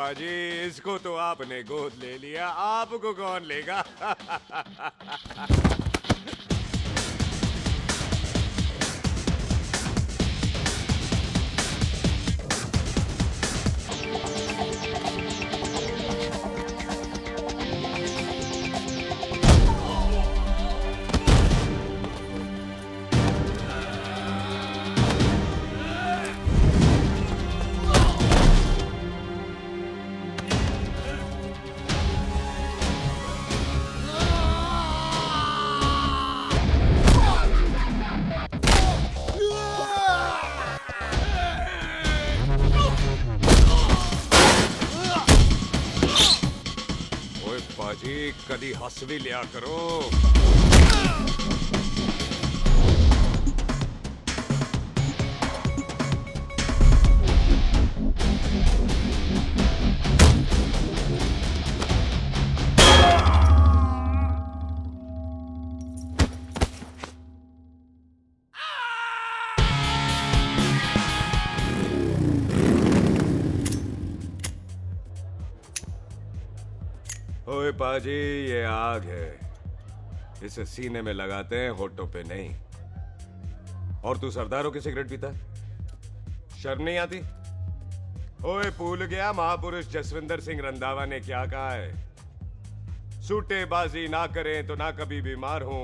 पाजी, इसको तो आपने गोद ले लिया, आपको कौन लेगा? ओए पाजी, कदी हंस भी लिया करो। ओए पाजी, ये आग है, इसे सीने में लगाते हैं, होठों पे नहीं। और तू सरदारों की सिगरेट पीता है? शर्म नहीं आती? ओए भूल गया महापुरुष जसविंदर सिंह रंधावा ने क्या कहा है? सूटेबाजी ना करें तो ना कभी बीमार हो।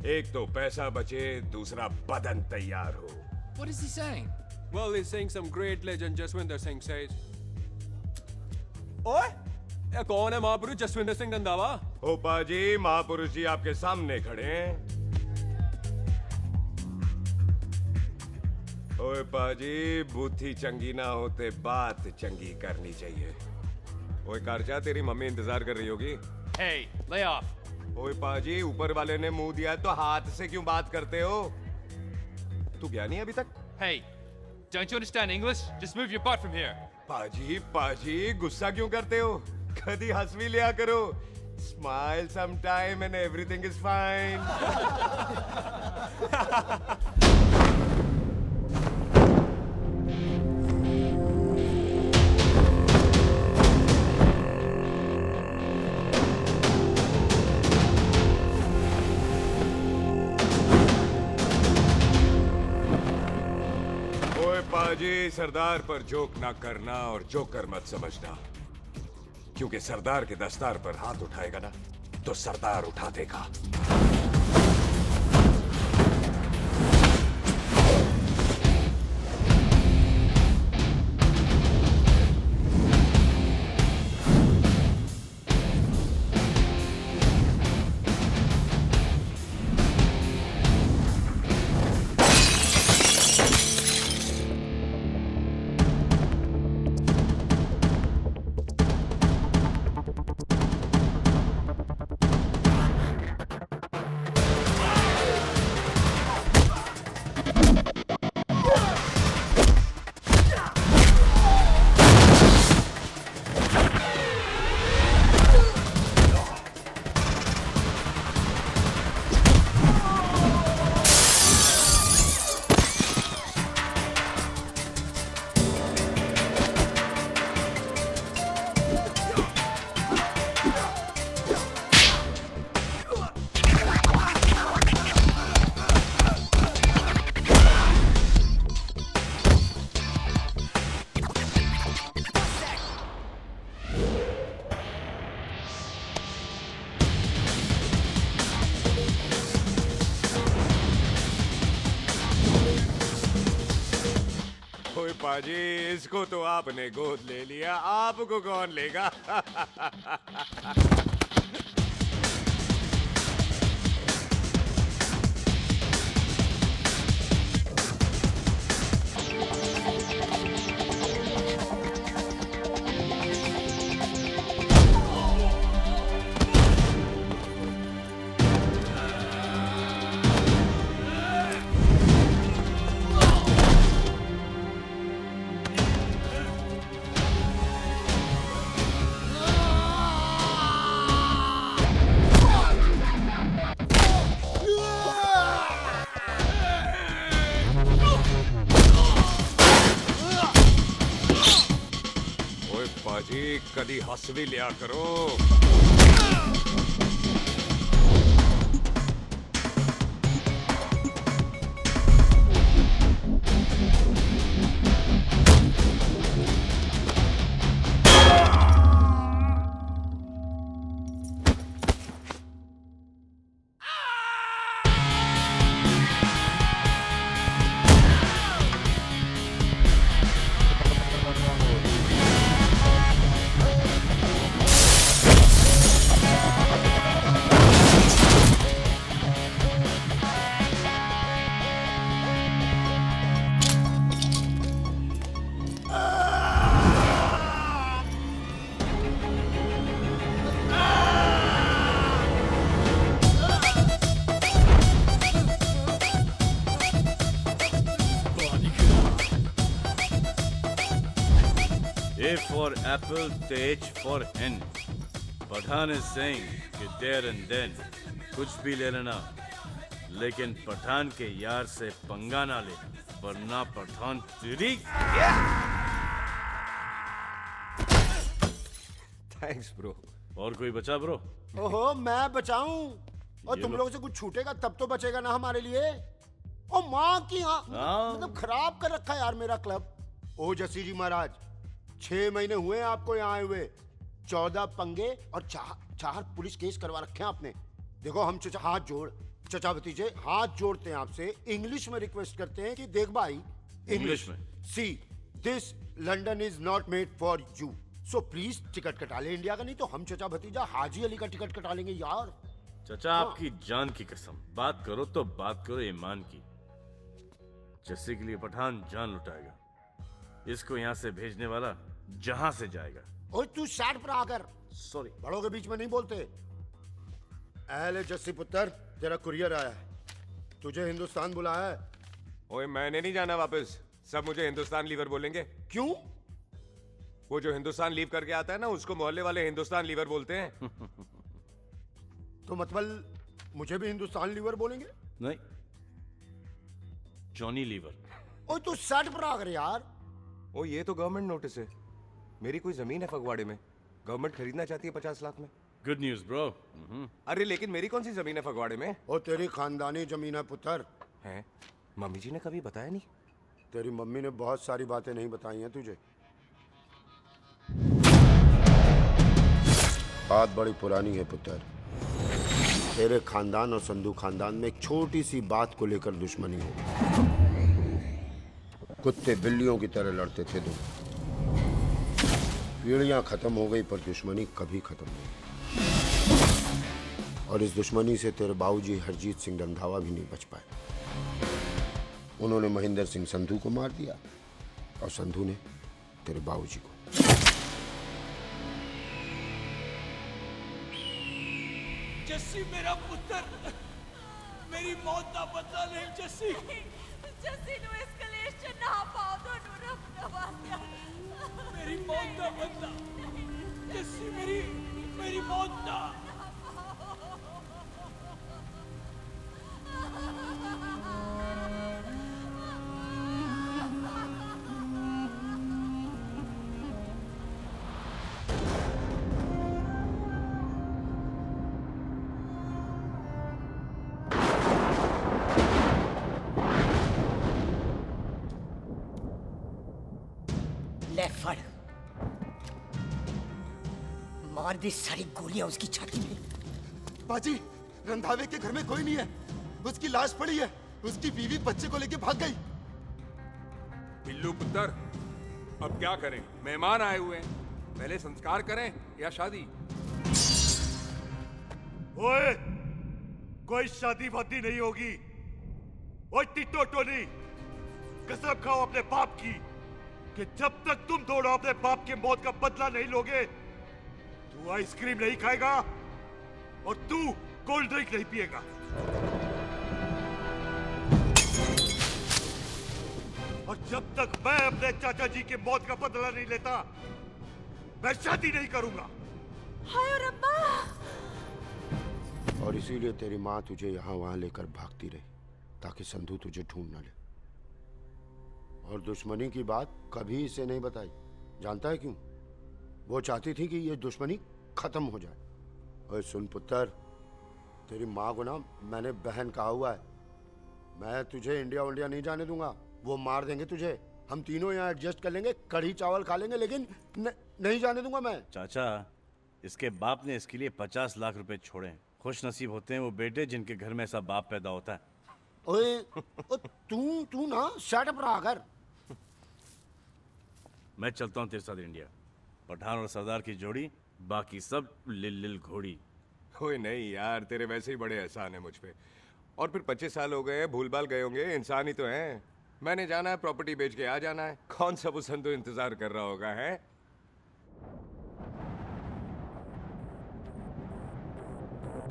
एक तो पैसा बचे, दूसरा बदन तैयार हो। What is he saying? Well, he's saying some great legend Jaswinder Singh says. ओए, ये कौन है महापुरुष जसविंदर सिंह रंधावा? ओ पाजी, महापुरुष जी आपके सामने खड़े हैं। ओए पाजी, बुद्धि चंगी ना होते बात चंगी करनी चाहिए। ओए कारचा, तेरी मम्मी इंतजार कर रही होगी। Hey, lay off. ओए पाजी, ऊपर वाले ने मुंह दिया तो हाथ से क्यों बात करते हो? तू गया नहीं अभी तक? Hey, don't you understand English? Just move your butt from here. पाजी पाजी, गुस्सा क्यों करते हो? कदी हंस भी लिया करो। Smile sometime and everything is fine. ओए पाजी, सरदार पर जोक ना करना और जोकर मत समझना, क्योंकि सरदार के दस्तार पर हाथ उठाएगा ना तो सरदार उठा देगा। ओए पाजी, इसको तो आपने गोद ले लिया, आपको कौन लेगा? जी कदी हंस भी लिया करो। A for apple, the H for hen. Pathan is saying कि there and then कुछ भी ले लेना, लेकिन पठान के यार से पंगा ना ले, वरना पठान तेरी। Thanks bro. और कोई बचा ब्रो? ओहो, मैं बचाऊं? और ये तुम लो। लोगों से कुछ छूटेगा तब तो बचेगा ना हमारे लिए। ओ माँ की हाँ, हाँ। मतलब खराब कर रखा है यार मेरा क्लब। ओ जसी जी महाराज, 6 महीने हुए आपको यहाँ आए हुए, 14 पंगे और 4 पुलिस केस करवा रखे हैं आपने। देखो हम चचा हाथ जोड़, चचा भतीजे हाथ जोड़ते हैं आपसे, इंग्लिश में रिक्वेस्ट करते हैं कि देख भाई, इंग्लिश में? See this London is not made for you, so please ticket कटा ले इंडिया का, नहीं तो हम चचा भतीजा हाजी अली का टिकट कटा लेंगे यार। चचा आपकी जान की कसम, बात करो तो बात करो ईमान की। जस्सी के लिए पठान जान लुटाएगा, इसको यहाँ से भेजने वाला जहां से जाएगा। ओए तू साइड पर आकर, सॉरी। बड़ों के बीच में नहीं बोलते। अहले जस्सी पुत्र, तेरा कुरियर आया है, तुझे हिंदुस्तान बुलाया है। ओए मैंने नहीं जाना वापस, सब मुझे हिंदुस्तान लीवर बोलेंगे। क्यों? वो जो हिंदुस्तान लीव करके आता है ना, उसको मोहल्ले वाले हिंदुस्तान लीवर बोलते हैं। तो मतलब मुझे भी हिंदुस्तान लीवर बोलेंगे? नहीं, जॉनी लीवर। ओए तू साइड पर आकर यार। ओ ये तो गवर्नमेंट नोटिस है, मेरी कोई जमीन है फगवाड़े में, गवर्नमेंट खरीदना चाहती है 50 लाख में। Good news bro. अरे लेकिन मेरी कौन सी जमीन है फगवाड़े में? ओ तेरी खानदानी जमीन है पुत्र। है? मम्मी जी ने कभी बताया नहीं। तेरी मम्मी ने बहुत सारी बातें नहीं बताई हैं तुझे। बात बड़ी पुरानी है पुत्र, तेरे खानदान और संधू खानदान में एक छोटी सी बात को लेकर दुश्मनी हो। कुत्ते बिल्लियों की तरह लड़ते थे तुम, पीढ़ियां खत्म हो गई पर दुश्मनी कभी खत्म नहीं। और इस दुश्मनी से तेरे बाबूजी हरजीत सिंह रंधावा भी नहीं बच पाए। उन्होंने महेंद्र सिंह संधू को मार दिया और संधू ने तेरे बाबूजी को। जस्सी मेरा पुत्र, मेरी मौत का बदला ले जस्सी। जस्सी नु इस कलेश च ना पाओ, ਤੁਹਾਨੂੰ ਰੱਬ ਦਾ ਵਾਸਤਾ। मेरी मौत का बदला जस्सी, मेरी मौत का। ले फड़, मार दी सारी गोलियां उसकी छाती में। बाजी, रंधावे के घर में कोई नहीं है, उसकी लाश पड़ी है, उसकी बीवी बच्चे को लेके भाग गई। बिल्लू पुत्र, अब क्या करें? मेहमान आए हुए हैं, पहले संस्कार करें या शादी? ओए, कोई शादी वादी नहीं होगी। ओए टिटो टोनी, कसम खाओ अपने बाप की कि जब तक तुम दोनों अपने बाप के मौत का बदला नहीं लोगे, तू आइसक्रीम नहीं खाएगा और तू कोल्ड ड्रिंक नहीं पिएगा। और जब तक मैं अपने चाचा जी के मौत का बदला नहीं लेता, मैं शादी नहीं करूंगा। हाय रब्बा। और इसीलिए तेरी माँ तुझे यहाँ वहां लेकर भागती रही, ताकि संधू तुझे ढूंढ न ले। और दुश्मनी की बात कभी इसे नहीं बताई, जानता है क्यों? वो चाहती थी कि ये दुश्मनी खत्म हो जाए। ओए सुन पुत्र, तेरी माँ को ना मैंने बहन कहा हुआ है, मैं तुझे इंडिया नहीं जाने दूंगा। वो मार देंगे तुझे, हम तीनों यहाँ एडजस्ट कर लेंगे, कढ़ी चावल खा लेंगे, लेकिन नहीं जाने दूंगा मैं। चाचा, इसके बाप ने इसके लिए 50 लाख रुपए छोड़े। खुश नसीब होते हैं वो बेटे जिनके घर में ऐसा बाप पैदा होता है। ओए तू ना शट अप रहा कर। मैं चलता हूँ तेरे साथ इंडिया। पठान और सरदार की जोड़ी, बाकी सब लिल घोड़ी। कोई नहीं यार, तेरे वैसे ही बड़े एहसान है मुझ पे। और फिर 25 साल हो गए, भूल भाल गए होंगे, इंसान ही तो हैं। मैंने जाना है, प्रॉपर्टी बेच के आ जाना है। कौन सा वो संतो इंतजार कर रहा होगा है?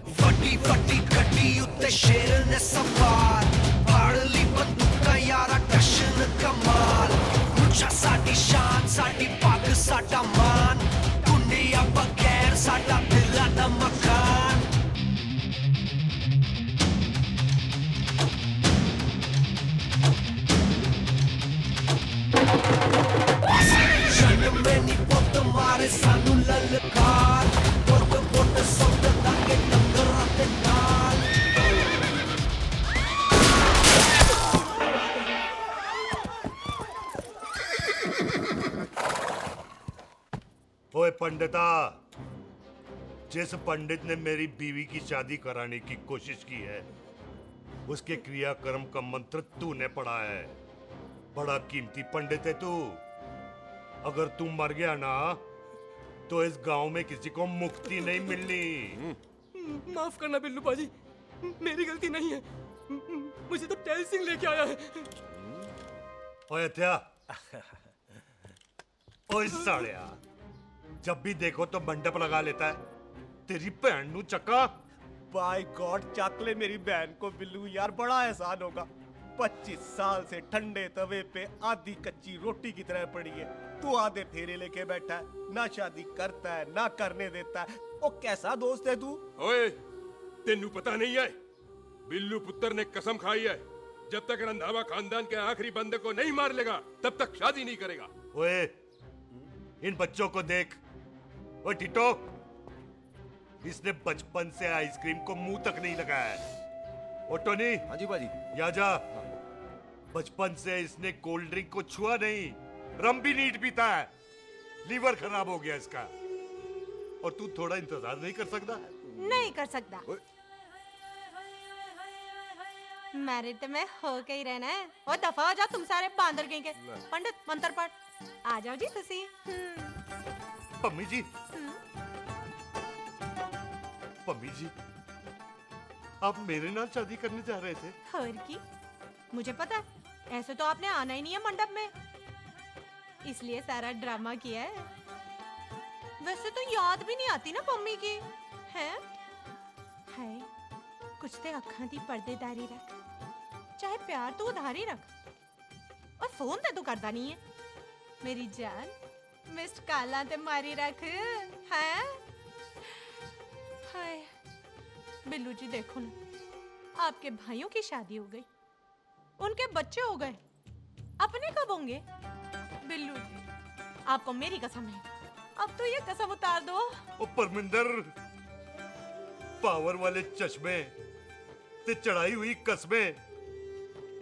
फटी फटी कटी उत्ते शेर ने सवार फाड़ ली बंदूक यारा कशन कमाल मुझा साडी शान साडी पग साडा मान दुनिया बगैर साडा दिला दा मकान जन्म में नी पुत मारे सानू ललकार पुत पुत सब ताके टंगरा ते नाल ओए पंडिता, जिस पंडित ने मेरी बीवी की शादी कराने की कोशिश की है, उसके क्रियाकर्म का मंत्र तूने पढ़ा है। बड़ा कीमती पंडित है तू। अगर तू मर गया ना, तो इस गांव में किसी को मुक्ति नहीं मिलनी। माफ करना बिल्लू पाजी, मेरी गलती नहीं है। मुझे तो टैल सिंह लेके आया है। ओए हत्या, ओए सालिया, जब भी देखो तो मंडप लगा लेता है। तेरी भैन नू चक्का। बाय गॉड, चक ले मेरी बहन को बिल्लू यार, बड़ा एहसान होगा। 25 साल से ठंडे तवे पे आधी कच्ची रोटी की तरह पड़ी है। तू आधे फेरे लेके बैठा है, ना शादी करता है ना करने देता है। ओ कैसा दोस्त है तू? ओए, तेनू पता नहीं है, बिल्लू पुत्र ने कसम खाई है, जब तक रंधावा खानदान के आखिरी बंदे को नहीं मार लेगा तब तक शादी नहीं करेगा। ओए, इन बच्चों को देख। ओए टिटो, इसने बचपन से आइसक्रीम को मुंह तक नहीं लगाया है। ओ टोनी। हाँ जी बाजी। या जा। बचपन से इसने कोल्ड ड्रिंक को छुआ नहीं, रम भी नीट पीता है। लीवर खराब हो गया इसका। और तू थोड़ा इंतजार नहीं कर सकता? नहीं कर सकता। मैरिड तो मैं हो के ही रहना है। और दफा हो जा तुम सारे बांदर कहीं के। पंडित मंत्र पढ़। आ जाओ जी तुसी। पम्मी जी, पम्मी जी, आप मेरे नाल शादी करने जा रहे थे? और की मुझे पता है, ऐसे तो आपने आना ही नहीं है मंडप में, इसलिए सारा ड्रामा किया है। वैसे तो याद भी नहीं आती ना मम्मी की है। हाय, कुछ ते अखां दी पर्देदारी रख, चाहे प्यार तो उधारी रख, और फोन ते तू करता नहीं है। मेरी जान, मिस्ड काला ते मारी रख है। हाय बिल्लू जी, देखो ना, आपके भाइयों की शादी हो गई, उनके बच्चे हो गए, अपने कब होंगे? बिल्लू जी, आपको मेरी कसम है, अब तो ये कसम उतार दो। ओ परमिंदर, पावर वाले चश्मे ते चढ़ाई हुई कस्में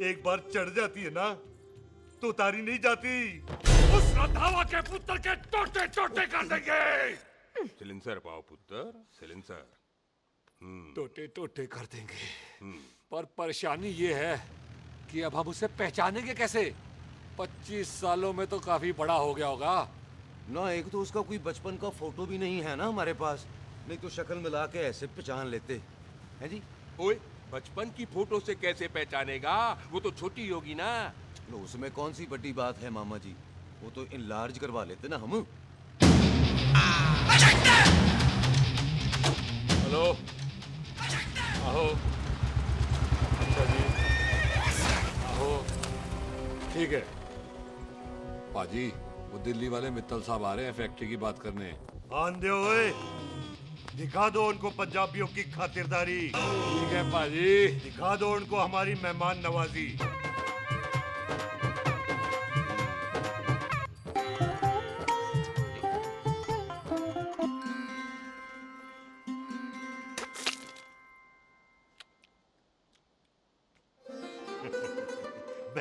एक बार चढ़ जाती है ना, तो उतारी नहीं जाती। उस रंधावा के पुत्र के टोटे टोटे कर देंगे। सिलेंसर पाओ पुत्र, सिलेंसर। टोटे टोटे कर देंगे, पर परेशानी ये है कि अब हम उसे पहचानेंगे कैसे? 25 सालों में तो काफी बड़ा हो गया होगा ना। एक तो उसका कोई बचपन का फोटो भी नहीं है ना हमारे पास, नहीं तो शक्ल मिला के ऐसे पहचान लेते हैं जी। ओए, बचपन की फोटो से कैसे पहचानेगा? वो तो छोटी होगी ना। लो, उसमें कौन सी बड़ी बात है मामा जी, वो तो इनलार्ज करवा लेते ना हम। हेलो, आओ। अच्छा जी, आओ। ठीक है पाजी, वो दिल्ली वाले मित्तल साहब आ रहे हैं फैक्ट्री की बात करने। आंधे ओए, दिखा दो उनको पंजाबियों की खातिरदारी। ठीक है पाजी। दिखा दो उनको हमारी मेहमान नवाजी।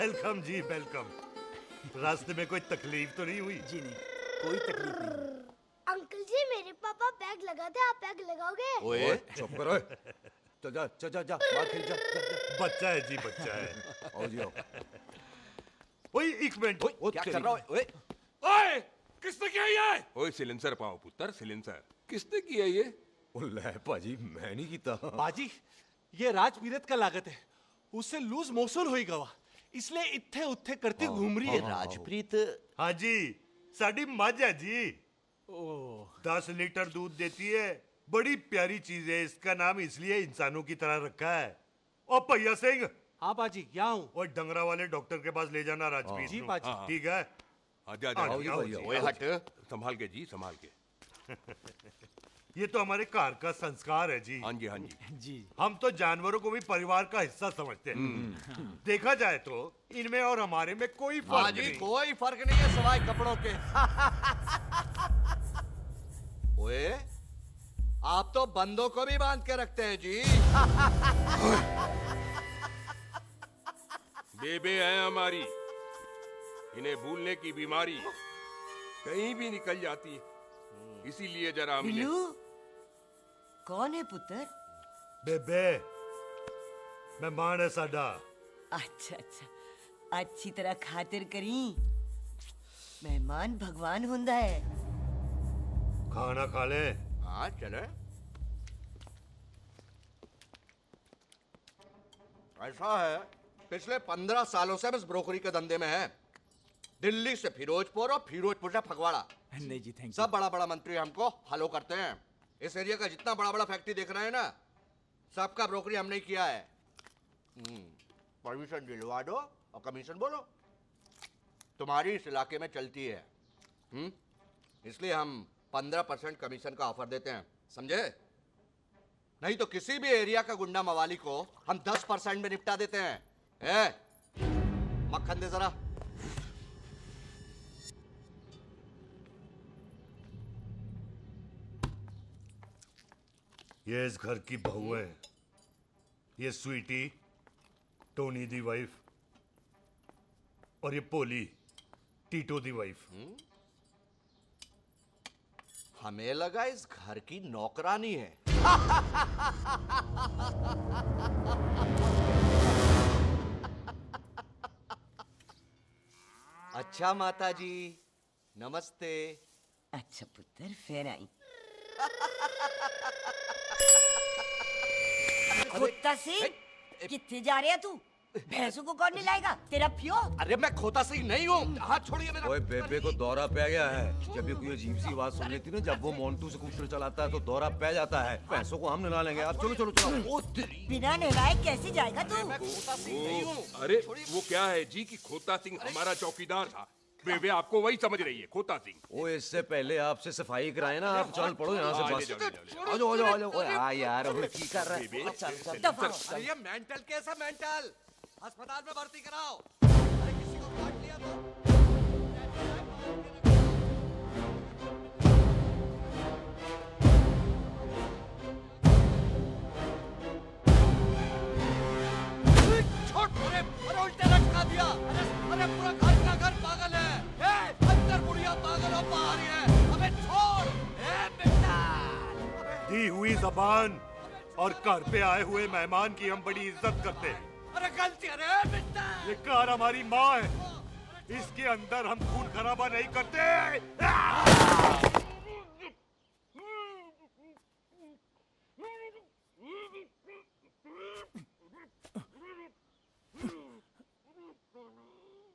वेलकम जी वेलकम। रास्ते में कोई तकलीफ तो नहीं हुई? जी नहीं, कोई तकलीफ नहीं। अंकल जी मेरे पापा पैग लगाते, आप पैग लगाओगे? ओए चुप करो। चल जा चल जा जा बाहर खेल जा, जा, जा। बच्चा है जी, बच्चा है। आओ जी आओ। ओए एक मिनट। क्या कर रहा है? ओए ओए किसने किया ये? ओए सिलेंसर पाओ पुत्र, सिलेंसर किसने किया ये? ले भाजी मैं नहीं कीता। बाजी ये राजपीरत का लागत है, उससे लूज मोशन होई गवा, इसलिए इत्थे उत्थे करती घूम रही है। राजप्रीत हाँ जी, साडी मझ है जी। 10 लीटर दूध देती है, बड़ी प्यारी चीज है। इसका नाम इसलिए इंसानों की तरह रखा है। ओ भैया सिंह, हाँ बाजी यहाँ हूँ। और डंगरा वाले डॉक्टर के पास ले जाना राजपीत जी को। बाजी। ठीक है। आजा आओ आजा जी, आओ आओ जी। जी। ओए हट, संभाल के जी, संभाल के। ये तो हमारे घर का संस्कार है जी। हाँ जी हाँ जी। जी हम तो जानवरों को भी परिवार का हिस्सा समझते हैं। देखा जाए तो इनमें और हमारे में कोई फर्क नहीं। कोई फर्क नहीं है सिवाय कपड़ों के। ओए, आप तो बंदों को भी बांध के रखते हैं जी। बेबे है हमारी, इन्हें भूलने की बीमारी कहीं भी निकल जाती है, इसीलिए जरा हम इन्हें। बिल्लू कौन है पुत्र? बेबे मेहमान है साडा। अच्छा अच्छा, अच्छी तरह खातिर करी। मेहमान भगवान हुंदा है। खाना खा ले। हाँ चले। ऐसा है, पिछले 15 सालों से हम इस ब्रोकरी के धंधे में हैं। दिल्ली से फिरोजपुर और फिरोजपुर से फगवाड़ा, नहीं जी थैंक सब बड़ा बड़ा मंत्री हमको फॉलो करते हैं। इस एरिया का जितना बड़ा बड़ा फैक्ट्री देख रहे हैं ना, सबका ब्रोकरी हमने किया है। परमिशन दिलवा दो और कमीशन बोलो, तुम्हारी इस इलाके में चलती है। इसलिए हम 15% कमीशन का ऑफर देते हैं, समझे? नहीं तो किसी भी एरिया का गुंडा मवाली को हम 10% में निपटा देते हैं। मक्खन दे जरा। ये इस घर की बहू है, ये स्वीटी टोनी दी वाइफ, और ये पोली टीटो दी वाइफ। हमें लगा इस घर की नौकरानी है। अच्छा माता जी, नमस्ते। अच्छा पुत्र फिर आई। कुत्ता सिंह कितने जा रहे है तू? भैंसों को कौन निलाएगा? तेरा प्यो? अरे मैं खोता सिंह नहीं हूँ, हाथ छोड़िए मेरा। ओए बेबे को दौरा पै गया है। जब भी कोई अजीब सी आवाज सुन लेती ना, जब वो मोन्टू स्कूटर चलाता है तो दौरा पै जाता है। पैसों को हम निला लेंगे। आप चलो चलो चलो। बिना नहलाए कैसे जाएगा तू? मैं खोता सिंह नहीं हूँ। अरे वो क्या है जी कि खोता सिंह हमारा चौकीदार था। बेबे आपको वही समझ रही है, खोता सिंह। ओ इससे पहले आपसे सफाई कराए ना, आप चल पड़ो यहाँ से आ बस। जाओ, आ जाओ, आ जाओ आ जाओ आ जाओ। ओए हाँ यार, अब की कर रहा है? चल चल। अरे ये मेंटल केस है, मेंटल। अस्पताल में भर्ती कराओ। अरे किसी को काट लिया तो। अरे उल्टे लटका दिया। अरे पूरा घर का घर पागल है। अंदर बुढ़िया पागल और बाहर है। अबे छोड़। बेटा। दी हुई जबान और घर पे आए हुए मेहमान की हम बड़ी इज्जत करते हैं। अरे गलती है बेटा। ये कार हमारी माँ है, इसके अंदर हम खून खराबा नहीं करते।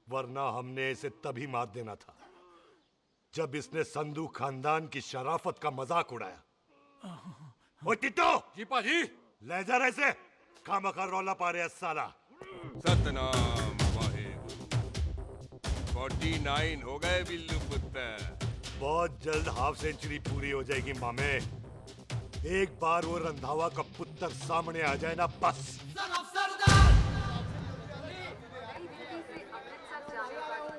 वरना हमने इसे तभी मार देना था जब इसने संधू खानदान की शराफत का मजाक उड़ाया। ओ टिट्टो, जी पाजी। ले जा रहे से, खामखा रौला पा रहे हैं साला। सतनाम वाहेगुरु। 49 हो गए बिल्लू पुत्र। बहुत जल्द हाफ सेंचुरी पूरी हो जाएगी मामे। एक बार वो रंधावा का पुत्र सामने आ जाए ना, बस।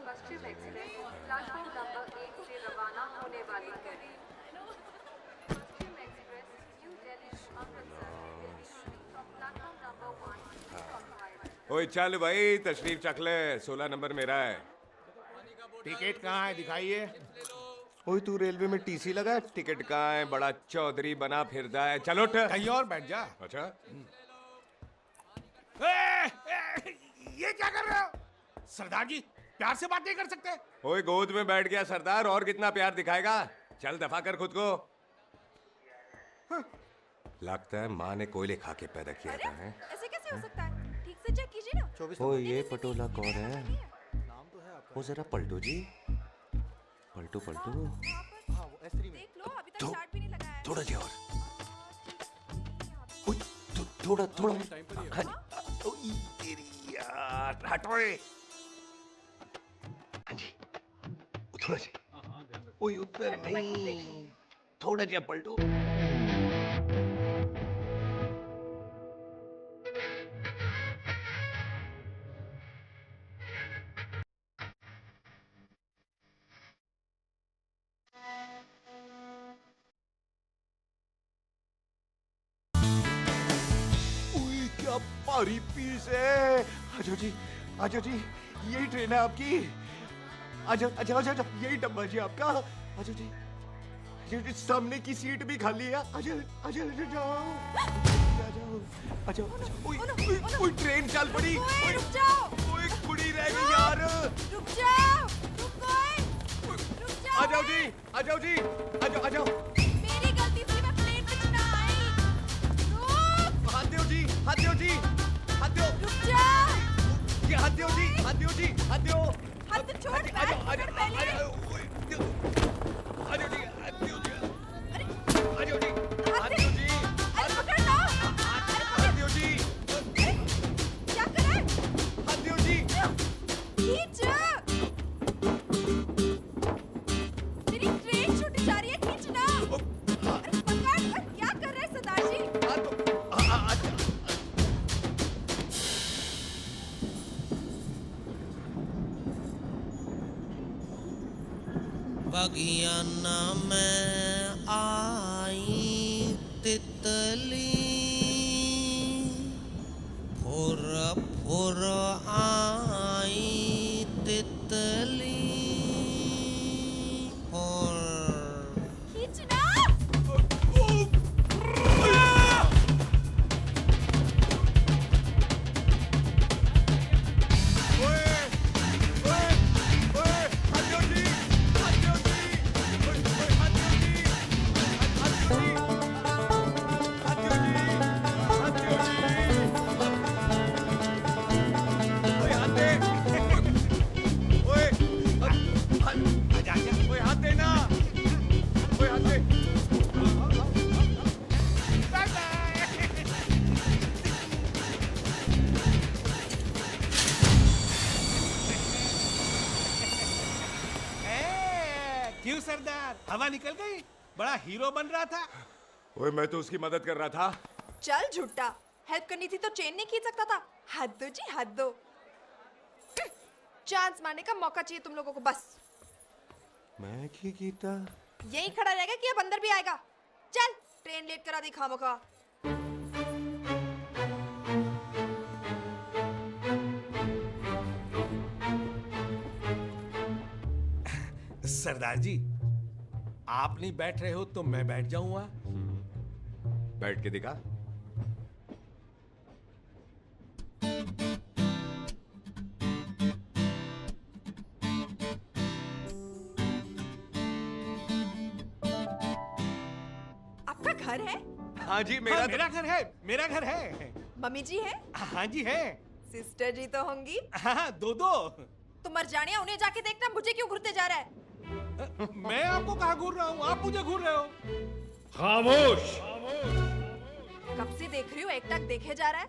पश्चिम एक्सप्रेस प्लेटफॉर्म नंबर 1 से रवाना होने वाली है। Paschim express New Delhi Amritsar will be moving from platform number 1 to Clockwise. ओए चल भाई तशरीफ चख ले, 16 नंबर मेरा है। टिकट कहाँ है, दिखाइए। ओए तू रेलवे में टीसी लगा, टिकट कहाँ है? बड़ा चौधरी बना फिरदा है, चलो उठ। कहीं और बैठ जा। अच्छा ये क्या कर रहे हो सरदार जी? प्यार से बात नहीं कर सकते? ओए गोद में बैठ गया सरदार, और कितना प्यार दिखाएगा? चल दफा कर खुद को। लगता है माँ ने कोयले खा के पैदा किया था। है ऐसे कैसे हो सकता है? ठीक से चेक कीजिए ना। ओ ये पटोला कौन है? वो जरा पलटो जी, पलटो पलटो। देख लो, अभी तक चार्ट भी नहीं लगाया है। थोड़ा जी और। ओए, थोड़ा थोड़ा। हाँ, ओए, तेरी यार हटो। हाँ जी, थोड़ा जी। ओए ऊपर नहीं, थोड़ा जी पलटो। क्या भारी पीस है। आजो जी, आजो जी, यही ट्रेन है आपकी। आजो आजो आजो आजो, यही डब्बा जी आपका। आजो जी, आजो जी, सामने की सीट भी खाली है। आजो आजो आजो जाओ, आजो आजो। ओए ओए ओए, ट्रेन चल पड़ी। ओए रुक जाओ, ओए कुड़ी रह गई यार। रुक जाओ, रुक जाओ। आ जाओ जी, आ जाओ जी, आ जाओ आ जाओ। मेरी गलती थी, मैं प्लेन में ना आई। रुक, हाथ दो जी, हाथ दो जी, हाथ दो। रुक जाओ। ये हाथ दो जी, हाथ दो जी, हाथ दो। हाथ तो छोड़, आ जाओ आ बैठ जाओ पहले। आ जाओ। ओए, दो। आ जाओ जी, हाथ दो जी। अरे आ जाओ जी, हाथ दो जी, अरे पकड़ लो। हाथ दो जी, क्या कर रहा है? हाथ दो जी। खींच। मेरी ट्रेन छूट जा रही है, खींचना। अरे पकड़, अरे क्या कर रहे हैं सरदार जी? हाथ दो। आ जा। बगियाना में आई तितली, फुर फुर आई तितली, फुर। खींचना। क्यों सरदार, हवा निकल गई? बड़ा हीरो बन रहा था। ओए मैं तो उसकी मदद कर रहा था। चल झूठा, हेल्प करनी थी तो चेन नहीं खींच सकता था। हद दो जी, हद दो। चांस मारने का मौका चाहिए तुम लोगों को बस। मैं की कीता? यही खड़ा रहेगा कि अब अंदर भी आएगा? चल, ट्रेन लेट करा दी खामखा। सरदार जी, आप नहीं बैठ रहे हो तो मैं बैठ जाऊंगा। बैठ के दिखा। आपका घर है? हाँ जी, मेरा हाँ, मेरा घर है, मेरा घर है। मम्मी जी है? हाँ जी है। सिस्टर जी तो होंगी? हाँ, दो दो। तुम मर जाने, उन्हें जाके देखना मुझे क्यों घूरते जा रहा है। मैं आपको कहाँ घूर रहा हूँ, आप मुझे घूर रहे हो। खामोश। कब से देख रही हो, एक टक देखे जा रहा है।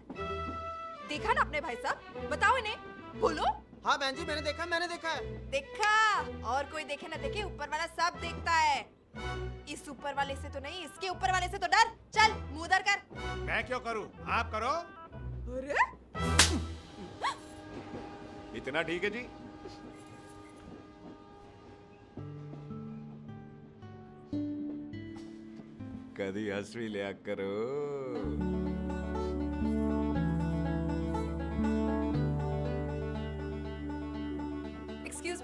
देखा ना अपने भाई साहब, बताओ इन्हें। बोलो। हाँ बहन जी, मैंने देखा है। देखा? और कोई देखे ना देखे, ऊपर वाला सब देखता है। इस ऊपर वाले से तो नहीं, इसके ऊपर वाले से तो डर। चल मुंह उधर कर। मैं क्यों करूँ, आप करो। अरे इतना ठीक है जी। कभी हंस भी लिया करो।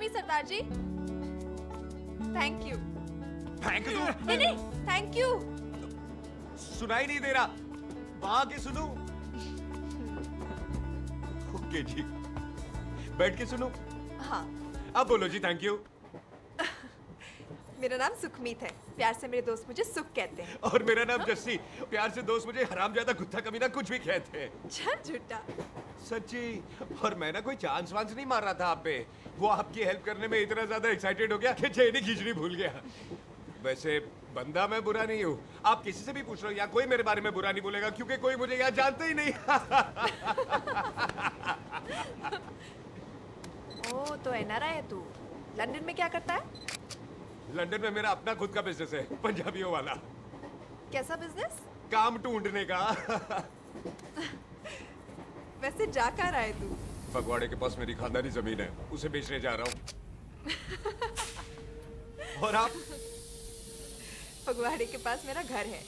मी सरदार जी। Thank you. फेंक दूं? नहीं नहीं, थैंक यू। सुनाई नहीं दे रहा, वहां के सुनू? ओके जी, बैठ के सुनू? हाँ। अब बोलो जी थैंक यू। मेरा नाम सुखमीत है, प्यार से मेरे दोस्त मुझे सुख कहते हैं। और मेरा नाम जस्सी, प्यार से दोस्त मुझे हरामजादा कुत्ता कमीना कुछ भी कहते हैं। चल झूठा। सच्ची, और मैं ना कोई चांस वांस नहीं मार रहा था आप पे, वो आपकी हेल्प करने में इतना ज्यादा एक्साइटेड हो गया कि चेन ही खींचनी भूल गया। वैसे बंदा मैं बुरा नहीं हूँ, आप किसी से भी पूछ लो, यहाँ कोई मेरे बारे में बुरा नहीं बोलेगा क्योंकि कोई मुझे यहाँ जानता ही नहीं। ओ तो एनआरआई है तू। लंदन में क्या करता है? लंदन में मेरा अपना खुद का बिजनेस है, पंजाबियों वाला। कैसा बिजनेस? काम ढूंढने का। वैसे जा कर आए तू? फगवाड़े के पास मेरी खानदानी जमीन है, उसे बेचने जा रहा हूँ। और आप? फगवाड़े के पास मेरा घर है,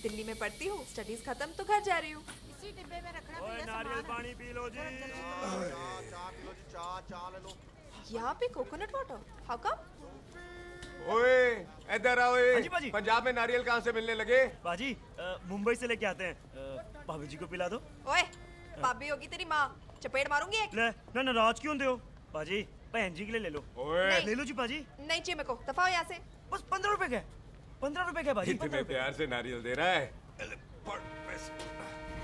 दिल्ली में पढ़ती हूँ, स्टडीज खत्म तो घर जा रही हूँ। इसी डिब्बे में रखना ओए नारियल पानी पी लो जी। चाय पी लो जी, चाय ले लो। यहाँ पे कोकोनट वाटर, हाउ कम? ओए इधर आओ। हाँ जी, बाजी। पंजाब में नारियल कहाँ से मिलने लगे? बाजी मुंबई से लेके आते हैं, भाभी जी को पिला दो। ओए, भाभी होगी तेरी माँ, चपेट मारूंगी एक। ले ना नाराज क्यों हो बाजी, बहन जी के लिए ले लो। ओए ले लो जी बाजी। नहीं चाहिए मेरे को, दफा हो यहाँ से। बस 15 रुपए के, 15 रुपए के बाजी। इतने प्यार से नारियल दे रहा है।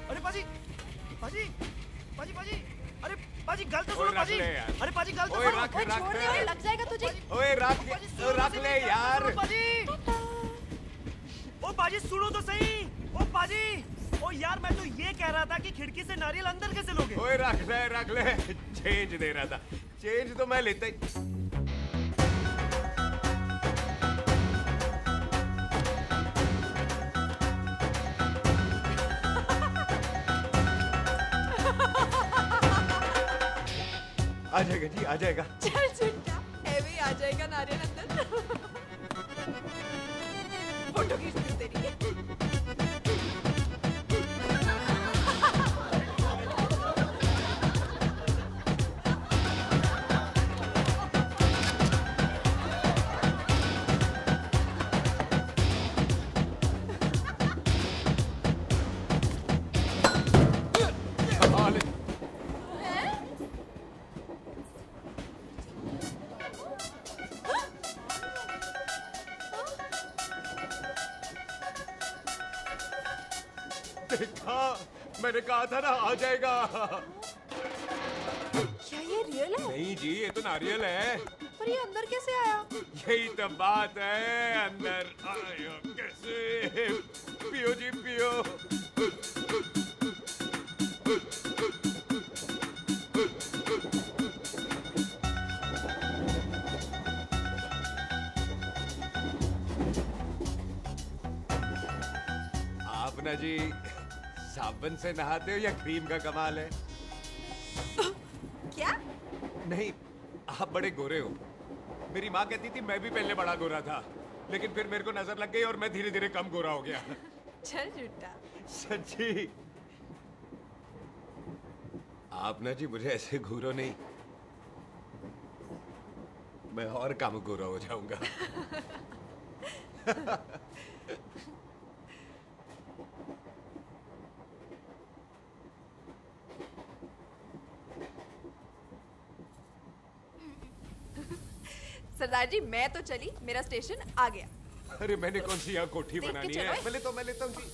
अरे बाजी, बाजी, बाजी, बाजी, अरे बाजी गल तो ओए, सुनो रख बाजी। ले यार। अरे बाजी गल तो ओए, सुनो। रख, ओए रख। छोड़ दे, ओए लग जाएगा तुझे। ओए रख बाजी, सुनो तो रख सही, ले मेरी यार। बात सुनो, बाजी। ओ बाजी सुनो तो सही। ओ बाजी, ओ यार मैं तो ये कह रहा था कि खिड़की से नारियल अंदर कैसे लोगे? ओए रख ले। चेंज दे रहा था, चेंज तो मैं लेता ही। आ जाएगा जी, आ जाएगा। चल झूठा, हैवी आ जाएगा नारियल अंदर। फोटो खींच लूं तेरी। देखा, मैंने कहा था ना आ जाएगा। क्या ये रियल है? नहीं जी, ये तो नारियल है। पर ये अंदर कैसे आया? यही तो बात है, अंदर आया कैसे? पियो जी पियो। आप ना जी साबुन से नहाते हो या क्रीम का कमाल है? क्या? नहीं, आप बड़े गोरे हो। मेरी माँ कहती थी मैं भी पहले बड़ा गोरा था, लेकिन फिर मेरे को नजर लग गई और मैं धीरे धीरे कम गोरा हो गया। चल झूठा। सच्ची। आप ना जी मुझे ऐसे घूरो नहीं, मैं और कम गोरा हो जाऊंगा। सरदार जी मैं तो चली, मेरा स्टेशन आ गया। अरे मैंने कौन सी यहाँ कोठी देख के बनानी चलो। है? पहले तो मैं लेता हूँ जी।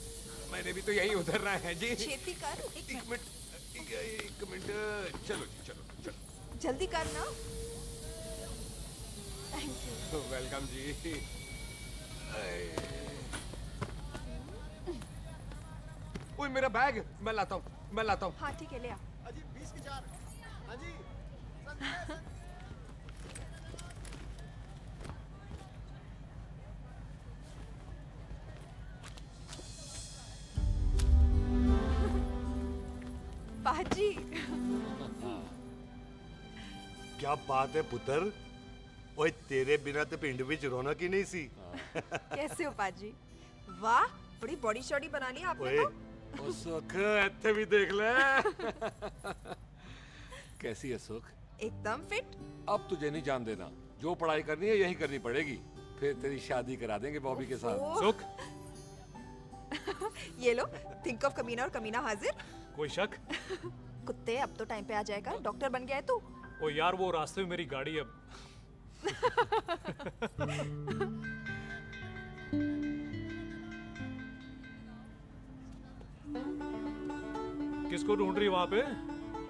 मैंने भी तो यही उतरना है जी। छेती कर। एक मिनट। चलो जी, चलो। जल्दी कर ना। Thank you. वेलकम जी। ओए मेरा बैग, मैं लाता हूँ। हाँ ठीक है, ले आ। अजी 20 की 4। हाँ जी। पाजी। क्या बात है पुत्र, ओए तेरे बिना तो पिंड विच रौनक ही नहीं सी। कैसे हो पाजी? वाह, बड़ी बॉडी शॉडी बना ली आपने ओए तो। ओ सुख, ਇੱਥੇ भी देख ले। कैसी है सुख? एकदम फिट। अब तुझे नहीं जान देना, जो पढ़ाई करनी है यही करनी पड़ेगी, फिर तेरी शादी करा देंगे बॉबी के साथ। सुख, ये लो, थिंक ऑफ कमीना और कमीना हाजिर। कोई शक? कुत्ते, अब तो टाइम पे आ जाएगा, डॉक्टर बन गया है तू। ओ यार, वो रास्ते में मेरी गाड़ी अब। किसको ढूंढ रही है वहां पे?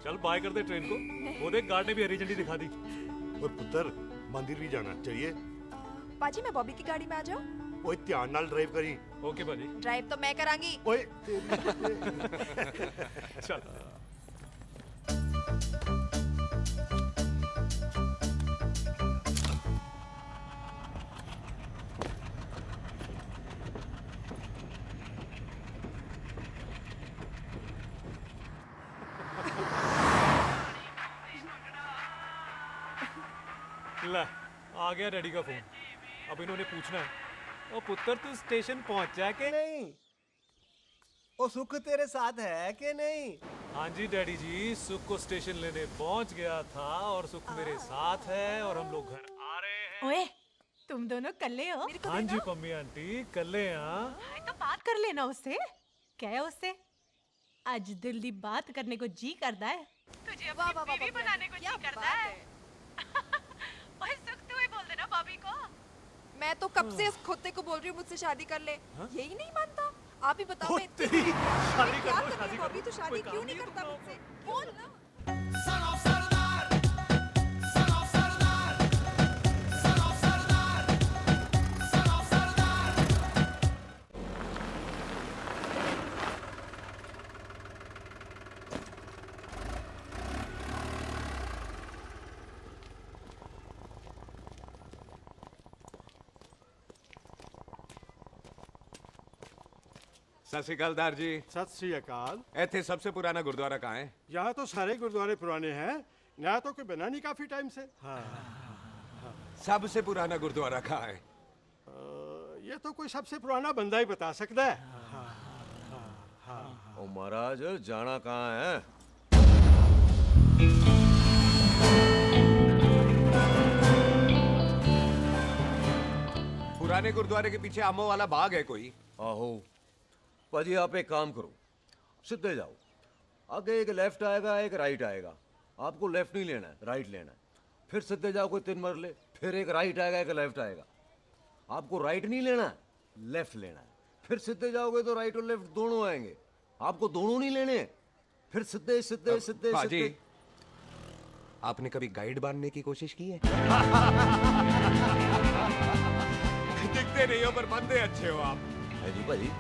चल बाय कर दे ट्रेन को। वो देख, गार्ड ने भी हरी झंडी दिखा दी। और पुत्र, मंदिर भी जाना चाहिए। पाजी, मैं बॉबी की गाड़ी में आ जाऊं? ओए ध्यान नाल ड्राइव करी। ओके बाजी। ड्राइव तो मैं करांगी। ओए चल। ला, आ गया डैडी का फोन। अब इन्होंने पूछना है, ओ पुत्र तू स्टेशन पहुंचा के नहीं? ओ सुख तेरे साथ है कि नहीं? हाँ जी डैडी जी, सुख को स्टेशन लेने पहुंच गया था और सुख मेरे साथ है और हम लोग घर आ रहे हैं। ओए, तुम दोनों कल्ले हो? हाँ जी पम्मी आंटी, कल्ले हैं। तो बात कर लेना उससे। क्या है उससे? आज दिल दी बात करने को जी करता है। तुझे अपनी बीवी बनाने को जी करता है। ओए सुख, तू ही बोल देना भाभी को। मैं तो कब से इस खोते को बोल रही हूँ मुझसे शादी कर ले, यही नहीं मानता। आप ही बताओ, मैं शादी कर लो, शादी कर लो। तो शादी क्यों नहीं करता मुझसे? बोल ना। सत श्री अकाल दार जी। सत श्री अकाल। इत्थे सबसे पुराना गुरुद्वारा कहाँ है? यहाँ तो सारे गुरुद्वारे पुराने हैं, नया तो कोई बना नहीं काफी टाइम से। हाँ। सबसे पुराना गुरुद्वारा कहाँ है? ये तो कोई सबसे पुराना बंदा ही बता सकता है। ओ महाराज, जाना कहाँ है? पुराने गुरुद्वारे के पीछे आमों वाला बाग है कोई? आहो पाजी, आप एक काम करो, सीधे जाओ। आगे एक लेफ्ट आएगा, एक राइट आएगा। आपको लेफ्ट नहीं लेना है, राइट लेना है। फिर सीधे जाओ कोई 3 मरले, फिर एक राइट आएगा, एक लेफ्ट आएगा। आपको राइट नहीं लेना है, लेफ्ट लेना है। फिर सीधे जाओगे तो राइट और लेफ्ट दोनों आएंगे। आपको दोनों नहीं लेने, फिर सीधे सीधे सीधे पाजी, आपने कभी गाइड बनने की कोशिश की है? दिखते नहीं हो पर बंदे अच्छे हो आप। है जी भाजी।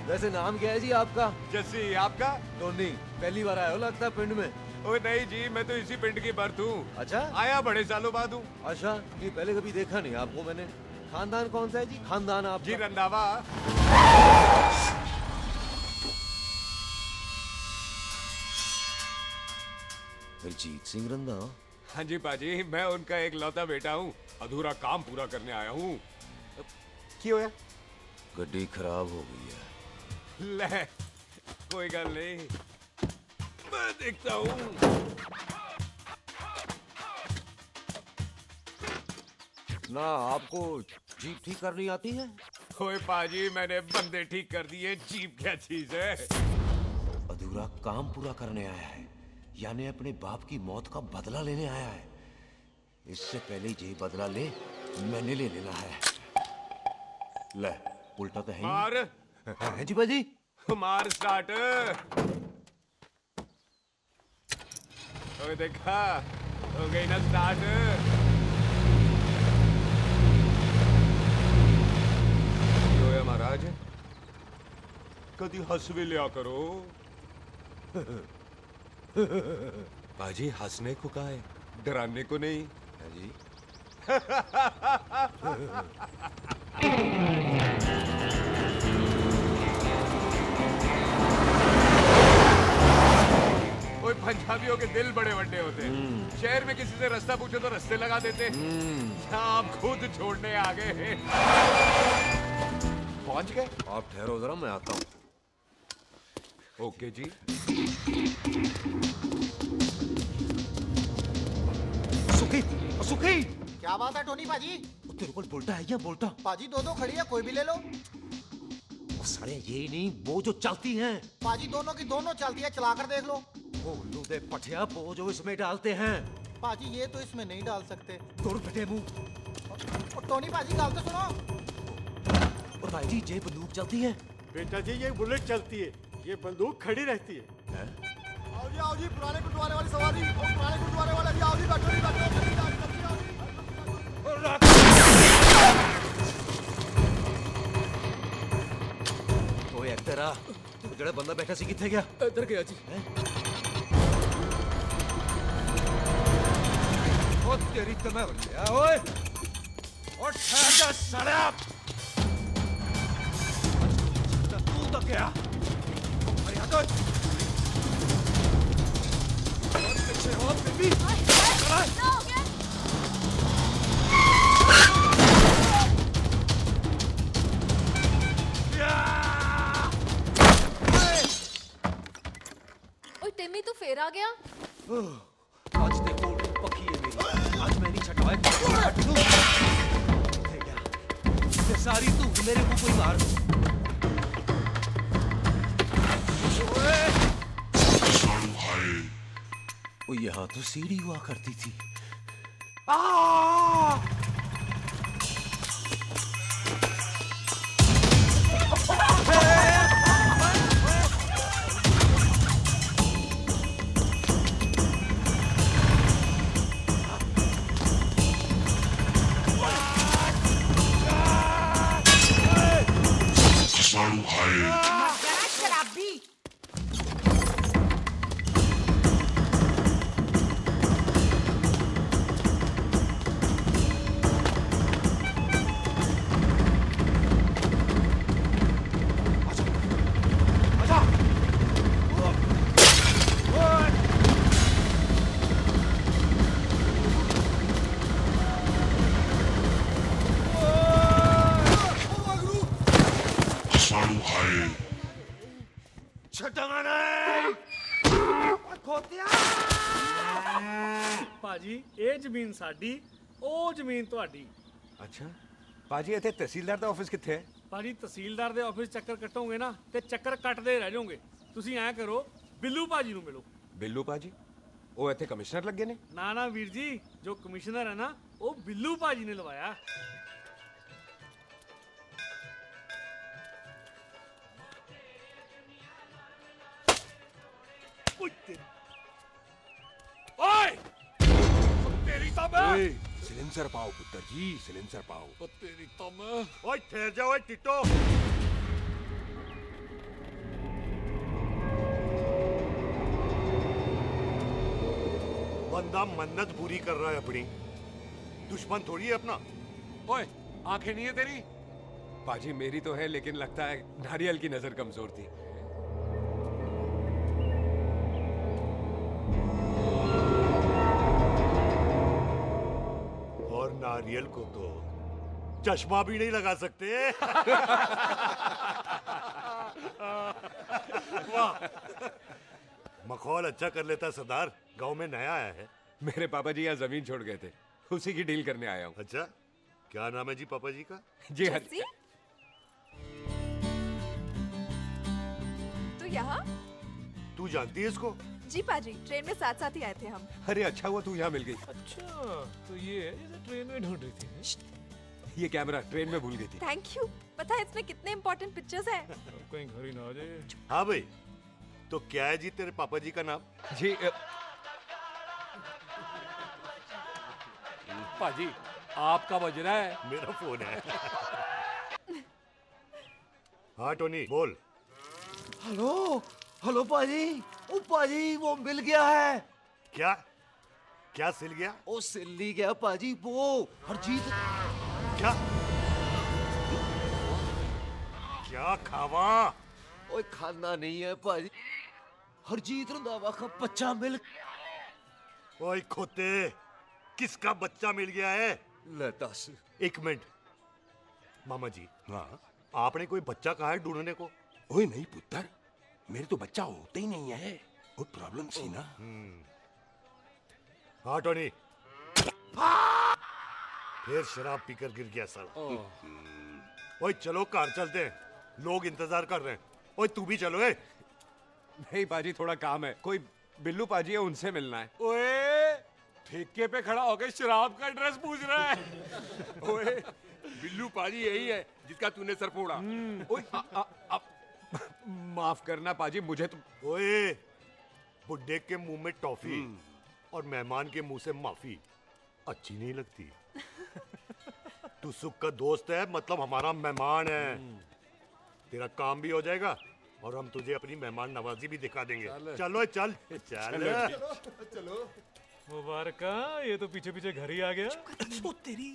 वैसे नाम क्या है जी आपका? जस्सी। आपका? टोनी। पहली बार आए हो लगता है पिंड में। ओए नहीं जी, मैं तो इसी पिंड की बर्थ हूँ। अच्छा, आया बड़े सालों बाद हूँ। अच्छा, ये पहले कभी देखा नहीं आपको मैंने। खानदान कौन सा है जी? खानदान आप? जी रंधावा। हरजीत सिंह रंधावा? हाँ जी पाजी, मैं उनका एक लौता बेटा हूँ। अधूरा काम पूरा करने आया हूँ। क्यों है? गड्डी खराब हो गई है। ले, कोई गल नहीं, मैं देखता हूँ। ना आपको जीप ठीक करनी आती है? ओए पाजी, मैंने बंदे ठीक कर दिए, जीप क्या चीज है? अधूरा काम पूरा करने आया है, यानी अपने बाप की मौत का बदला लेने आया है। इससे पहले ये बदला ले, मैंने ले लेना है। ले, उल्टा तो है ही। मार। है जी बाजी। मार स्टार्ट। ओए देखा, हो गई ना स्टार्ट। क्यों है महाराज, कभी हंस भी लिया करो। बाजी, हंसने को कहा है, डराने को नहीं। है जी। कोई पंजाबियों के दिल बड़े बड़े होते हैं। शहर में किसी से रास्ता पूछो तो रास्ते लगा देते। आप खुद छोड़ने आ गए। पहुंच गए? आप ठहरो जरा, मैं आता हूँ। ओके जी। सुखी सुखी क्या बात है टोनी पाजी? तेरे को बोलता है या बोलता? पाजी दो खड़ी है, कोई भी ले लो। सारे ये नहीं, वो जो चलती हैं। पाजी दोनों की दोनों चलती है, चलाकर देख लो। वो लूदे पठिया वो जो इसमें डालते हैं। पाजी ये तो इसमें नहीं डाल सकते। तोड़ बेटे मुंह। और टोनी पाजी गाल तो सुनो। और भाई जी ये बंदूक चलती है? बेटा जी ये बुलेट चलती है, ये बंदूक खड़ी रहती है। आओ जी पुराने गुरुद्वारे वाली सवारी, पुराने गुरुद्वारे वाले आओ जी, बैठो जी बैठो। ओए एक्टर आ, ਜਿਹੜਾ ਬੰਦਾ ਬੈਠਾ ਸੀ ਕਿੱਥੇ ਗਿਆ? ਇੱਧਰ ਗਿਆ ਜੀ। ਉਹ ਤੇਰੀ ਤਾਂ ਮੈਂ ਲਿਆ ਓਏ। ਉਹ ਠਹਿਰ ਜਾ ਸਾਲਿਆ। ਤੂੰ ਤਾਂ ਗਿਆ। ਅਰੇ ਹਟ ਓਏ। ਪਿੱਛੇ ਹੋ ਬੇਬੀ। क्या हो गया? ओए टिम्मी तू फिर आ गया? आज ते कोल पक्की है मेरी। आज मैं नहीं छटवाए। किथे गया? ये सारी तू मेरे मुंह को ही मार दो। ओ यहाँ तो सीढ़ी हुआ करती थी। शराबी। ਭਾਜੀ ਇਹ ਜ਼ਮੀਨ ਸਾਡੀ, ਉਹ ਜ਼ਮੀਨ ਤੁਹਾਡੀ। ਅੱਛਾ ਪਾਜੀ, ਇੱਥੇ ਤਹਿਸੀਲਦਾਰ ਦਾ ਆਫਿਸ ਕਿੱਥੇ ਹੈ? ਭਾਜੀ ਤਹਿਸੀਲਦਾਰ ਦੇ ਆਫਿਸ ਚੱਕਰ ਕੱਟੋਗੇ ਨਾ ਤੇ ਚੱਕਰ ਕੱਟਦੇ ਰਹਿ ਜਾਓਗੇ। ਤੁਸੀਂ ਐਂ ਕਰੋ, ਬਿੱਲੂ ਭਾਜੀ ਨੂੰ ਮਿਲੋ। ਬਿੱਲੂ ਪਾਜੀ? ਉਹ ਇੱਥੇ ਕਮਿਸ਼ਨਰ ਲੱਗੇ ਨੇ? ਨਾ ਨਾ ਵੀਰ ਜੀ, ਜੋ ਕਮਿਸ਼ਨਰ ਹੈ ਨਾ ਉਹ ਬਿੱਲੂ ਭਾਜੀ ਨੇ ਲਵਾਇਆ। ओए तेरी तो मैं। ओए सिलेंसर पाओ पुत्र जी, सिलेंसर पाओ। ओ तेरी तो मैं। ओए ठहर जा ओए टिट्टो। बंदा मन्नत पूरी कर रहा है अपनी, दुश्मन थोड़ी है अपना। ओए आंखें नहीं है तेरी? पाजी मेरी तो है, लेकिन लगता है नारियल की नजर कमजोर थी। और नारियल को तो चश्मा भी नहीं लगा सकते। वाह, मखौल अच्छा कर लेता सरदार। गांव में नया आया है। मेरे पापा जी यहाँ जमीन छोड़ गए थे, उसी की डील करने आया हूँ। अच्छा, क्या नाम है जी पापा जी का? जी हाँ। तू यहाँ? तू जानती है इसको? जी पाजी, ट्रेन में साथ साथ ही आए थे हम। अरे अच्छा हुआ तू यहाँ मिल गई। अच्छा तो ये है जैसे ट्रेन में ढूंढ रही थी। ये कैमरा ट्रेन में भूल गई थी। Thank you. पता है इसमें कितने इम्पोर्टेंट पिक्चर्स हैं। कहीं घर ही ना आ जाए। हाँ भाई, तो क्या है जी तेरे पापा जी का नाम? जी पाजी आपका बज रहा है। मेरा फोन है। हाँ टोनी बोल। हेलो हेलो पाजी। ओ पाजी वो मिल गया है। क्या क्या सिल गया? ओ सिल ही गया पाजी, वो हरजीत। क्या क्या खावा? ओए खाना नहीं है पाजी, हरजीत रंधावा का बच्चा मिल। ओए खोते, किसका बच्चा मिल गया है? ले दस। एक मिनट मामा जी। हाँ आपने कोई बच्चा कहा है ढूंढने को? ओए नहीं पुत्र, मेरे तो बच्चा होता ही नहीं है, वो प्रॉब्लम थी ना। हाँ टोनी, फिर शराब पीकर गिर गया साला। ओए चलो कार चलते हैं, लोग इंतजार कर रहे हैं। ओए तू भी चलो। नहीं पाजी, थोड़ा काम है, कोई बिल्लू पाजी है, उनसे मिलना है। ओए ठेके पे खड़ा होकर शराब का एड्रेस पूछ रहा है। ओए बिल्लू पाजी यही है जिसका तूने सर फोड़ा। ओए माफ करना पाजी, मुझे तो। ओए बुड्ढे के मुंह में टॉफी और मेहमान के मुंह से माफी अच्छी नहीं लगती। तू सुख का दोस्त है, मतलब हमारा मेहमान है। तेरा काम भी हो जाएगा और हम तुझे अपनी मेहमान नवाजी भी दिखा देंगे। चलो चल चल चलो। मुबारका, ये तो पीछे पीछे घर ही आ गया। तेरी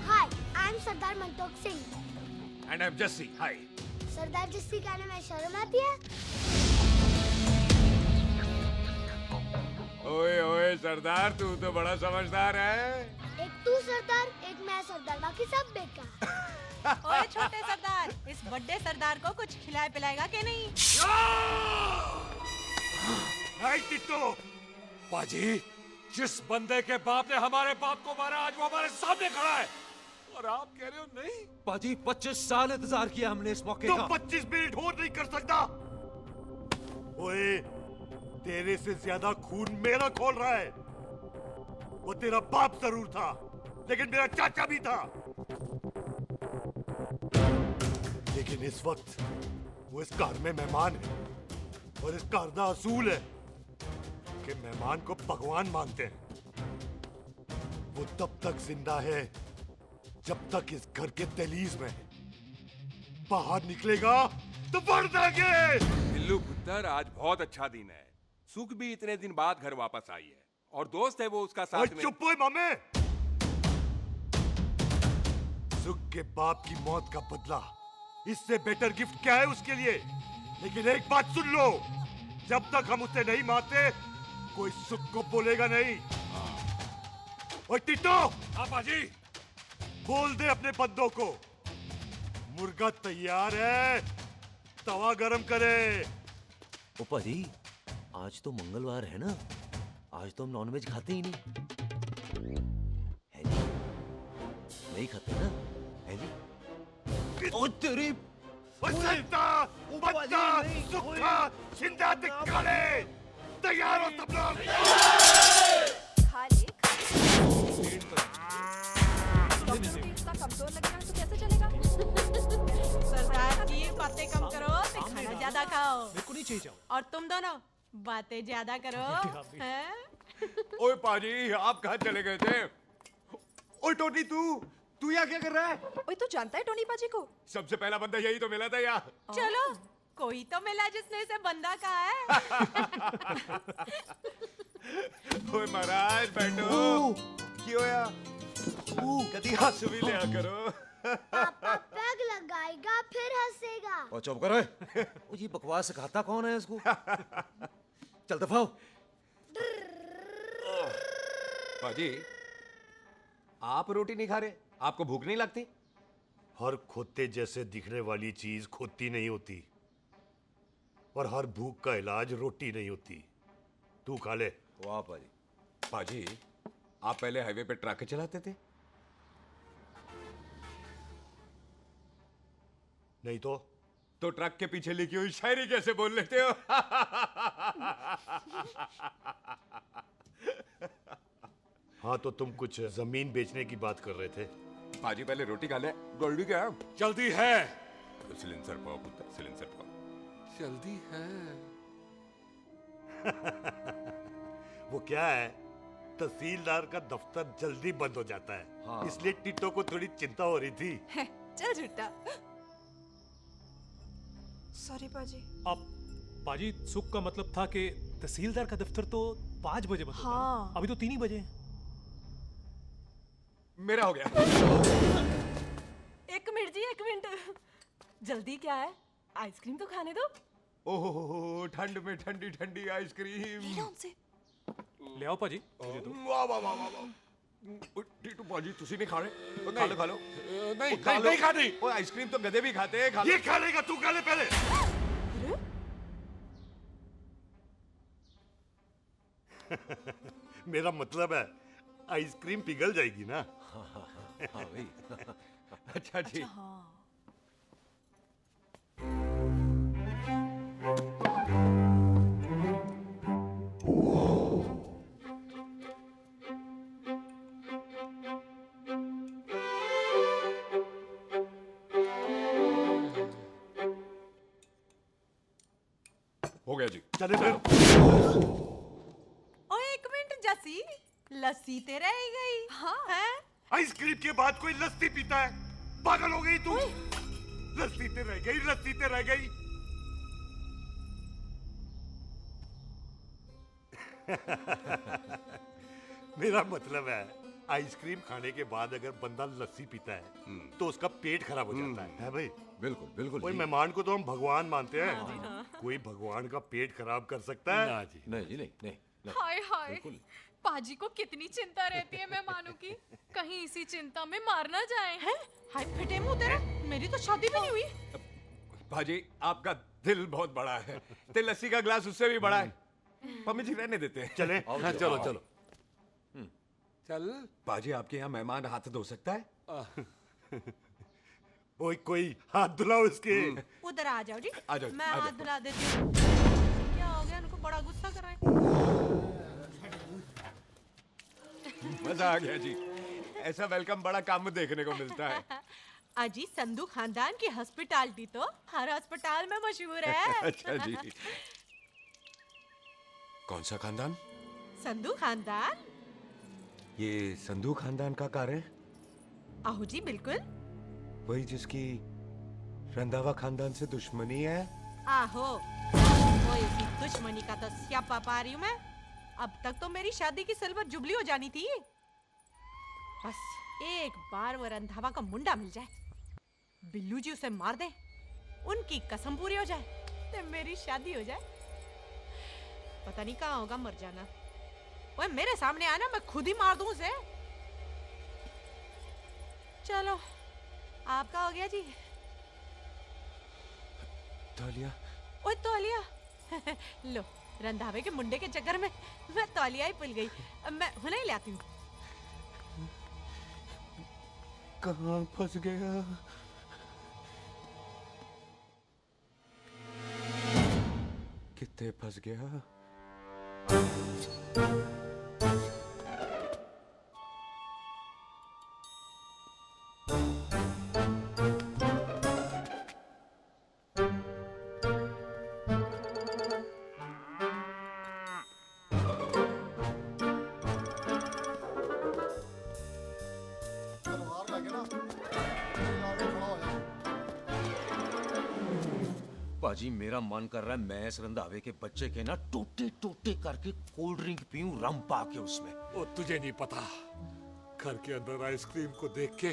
hi, I am Sardar Mantok Singh. And I am Jassi. Hi. Sardar Jassi कहने में शर्म आती है? ओए ओए सरदार, तू तो बड़ा समझदार है। एक तू सरदार, एक मैं सरदार, बाकी सब बेकार। ओए छोटे सरदार, इस बड़े सरदार को कुछ खिलाए पिलाएगा कि नहीं? टिट्टो, पाजी, जिस बंदे के बाप ने हमारे बाप को मारा, आज वो हमारे सामने खड़ा है और आप कह रहे हो नहीं? पाजी 25 साल इंतजार किया हमने इस मौके तो का। 25 मिनट और नहीं कर सकता? ओए तेरे से ज्यादा खून मेरा खोल रहा है। वो तेरा बाप जरूर था, लेकिन मेरा चाचा भी था। लेकिन इस वक्त वो इस घर में मेहमान है और इस घर का असूल है कि मेहमान को भगवान मानते हैं। वो तब तक जिंदा है जब तक इस घर के दहलीज में है। बाहर निकलेगा तो बढ़ देंगे। बिल्लू पुत्र, आज बहुत अच्छा दिन है। सुख भी इतने दिन बाद घर वापस आई है और दोस्त है वो उसका साथ में। चुप हो मामे। सुख के बाप की मौत का बदला, इससे बेटर गिफ्ट क्या है उसके लिए? लेकिन एक बात सुन लो, जब तक हम उसे नहीं मारते कोई सुख को बोलेगा नहीं। ओए टिट्टो, हाँ पाजी, बोल दे अपने बंदों को मुर्गा तैयार है, तवा गरम करे। ओ पाजी, आज तो मंगलवार है ना, आज तो हम नॉनवेज खाते ही नहीं है जी। नहीं खाते ना है जी। ओ तेरी बच्चा, बच्चा, सुखा, जिंदा दिखाले, तैयार हो सब लोग। खा ले, डॉक्टर इतना कमजोर लगेगा तो कैसे चलेगा? सरदार जी बातें कम करो, तो खाना ज्यादा खाओ। मेरे को नहीं चाहिए जाओ। और तुम दोनों बातें ज्यादा करो, हैं? ओए पाजी, आप कहाँ चले गए थे? ओए टोनी, तू यहाँ क्या कर रहा है? ओए तू जानता है टोनी पाजी को? सबसे पहला बंदा यही तो मिला था यहाँ। चलो, कोई तो मिला जिसने इसे बंदा कहा है। ओए महाराज बैठो। क्यों या? कभी आंसू भी लिया करो। पापा पैग लगाएगा फिर हंसेगा। ओ चुप करो। ओ ये बकवास सिखाता कौन है इसको? चल दफाओ। पाजी, आप रोटी नहीं खा रहे? आपको भूख नहीं लगती? हर खोते जैसे दिखने वाली चीज खोती नहीं होती और हर भूख का इलाज रोटी नहीं होती। तू खा ले। वाह पाजी। पाजी, आप पहले हाईवे पे ट्रक चलाते थे? नहीं तो ट्रक के पीछे लिखी हुई शायरी कैसे बोल लेते हो? हाँ तो तुम कुछ जमीन बेचने की बात कर रहे थे। पाजी पहले रोटी खा ले। गोल्डी क्या? जल्दी है। सिलेंसर पाओ पुत्र, सिलेंसर पाओ। जल्दी है। वो क्या है, तहसीलदार का दफ्तर जल्दी बंद हो जाता है। हाँ। इसलिए टिट्टो को थोड़ी चिंता हो रही थी। चल झूठा। सॉरी पाजी। अब पाजी सुख का मतलब था कि तहसीलदार का दफ्तर तो 5 बजे बंद होता है। हाँ। अभी तो 3 ही बजे हैं। मेरा हो गया। एक मिनट जी, एक मिनट। जल्दी क्या है? आइसक्रीम तो खाने दो। ओह ठंड में ठंडी ठंडी आइसक्रीम। ले आओ पाजी। वाह वाह वाह वाह। टिट्टू पाजी तुसी नहीं खा रहे? खा लो खा लो। नहीं खानी। वो आइसक्रीम तो गधे भी खाते हैं। खा लो। ये खा लेगा, तू खा ले पहले। मेरा मतलब है आइसक्रीम पिघल जाएगी ना। हाँ भाई। अच्छा जी। हो गया जी। चले फिर। ओ एक मिनट जसी, लस्सी ते रह गई। हाँ है? आइसक्रीम के बाद कोई लस्सी पीता है? पागल हो गई तू? लस्सी ते रह गई, लस्सी ते रह गई। मेरा मतलब है आइसक्रीम खाने के बाद अगर बंदा लस्सी पीता है तो उसका पेट खराब हो जाता है भाई? बिल्कुल बिल्कुल। कोई मेहमान को तो हम भगवान मानते हैं, कोई भगवान का पेट खराब कर सकता है? ना जी। नहीं जी, नहीं नहीं। हाय हाय, पाजी को कितनी चिंता रहती है मेहमानों की। कहीं इसी चिंता में मार ना जाए। हैं? हाय फिटे मुंह तेरा, मेरी तो शादी भी नहीं हुई। भाजी आपका दिल बहुत बड़ा है। ते लस्सी का ग्लास उससे भी बड़ा है। पम्मी जी रहने देते हैं। चले? हाँ, चलो चलो। चल। बाजी आपके यहाँ मेहमान हाथ धो सकता है? ओए कोई हाथ धुलाओ इसके। उधर आ जाओ जी। आ जाओ, मैं आ हाथ जाओ। धुला देती हूँ। क्या हो गया, उनको बड़ा गुस्सा कर रहे हैं। मजा आ गया जी। ऐसा वेलकम बड़ा काम में देखने को मिलता है। अजी संधू खानदान की हॉस्पिटैलिटी तो हर अस्पताल में मशहूर है। अच्छा जी। कौन सा खानदान? संधू खानदान। ये संधू खानदान का कार है? आहो जी बिल्कुल। वही जिसकी रंधावा खानदान से दुश्मनी है? आहो, वो इसी दुश्मनी का तो स्यापा पा रही हूँ मैं। अब तक तो मेरी शादी की सिल्वर जुबली हो जानी थी। बस एक बार वो रंधावा का मुंडा मिल जाए, बिल्लू जी उसे मार दे, उनकी कसम पूरी हो जाए, तो मेरी शादी हो जाए। पता नहीं कहाँ होगा मर जाना। वो मेरे सामने आना, मैं खुद ही मार दूं उसे। चलो आपका हो गया जी। तौलिया। ओए तौलिया। लो, रंधावे के मुंडे के चक्कर में मैं तौलिया ही भूल गई। अब मैं हुने ही ले आती हूँ। कहाँ फंस गया? कितने फंस गया? पाजी मेरा मन कर रहा है मैं इस रंधावे के बच्चे के ना टोटे टोटे करके कोल्ड ड्रिंक पीऊं, रम पाके उसमें। ओ तुझे नहीं पता, घर के अंदर आइसक्रीम को देख के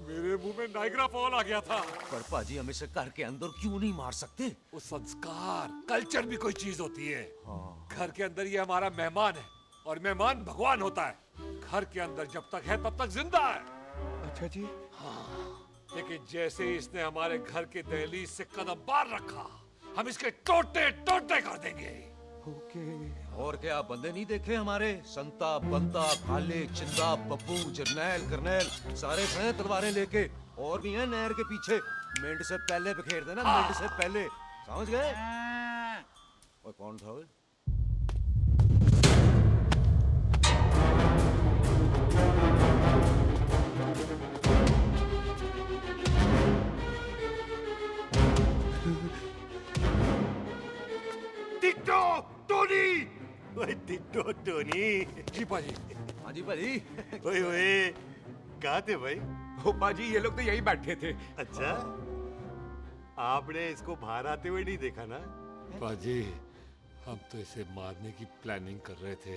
मेरे मुंह में नाइग्रा फॉल आ गया था। पर पाजी हम इसे घर के अंदर क्यों नहीं मार सकते? वो संस्कार कल्चर भी कोई चीज होती है। घर के अंदर ये हमारा मेहमान है और मेहमान भगवान होता है। घर के अंदर जब तक है तब तक जिंदा है। अच्छा जी। हाँ, लेकिन जैसे ही इसने हमारे घर के दहलीज से कदम बाहर रखा, हम इसके टोटे टोटे कर देंगे। ओके। और क्या बंदे नहीं देखे हमारे? संता, बंता, खालिक, चिंदा, बब्बू, जरनैल, करनैल सारे खड़े तलवारें लेके, और भी हैं नहर के पीछे। मिंट से पहले बिखेर देना, मिंट से पहले, समझ गए? और कौन था वो? Ditto Tony. जी पाजी। हाँ जी पाजी। ओए ओए, कहाँ थे भाई? ओ पाजी ये लोग तो यही बैठे थे। अच्छा, आपने इसको बाहर आते हुए नहीं देखा ना? पाजी, हम तो इसे मारने की प्लानिंग कर रहे थे।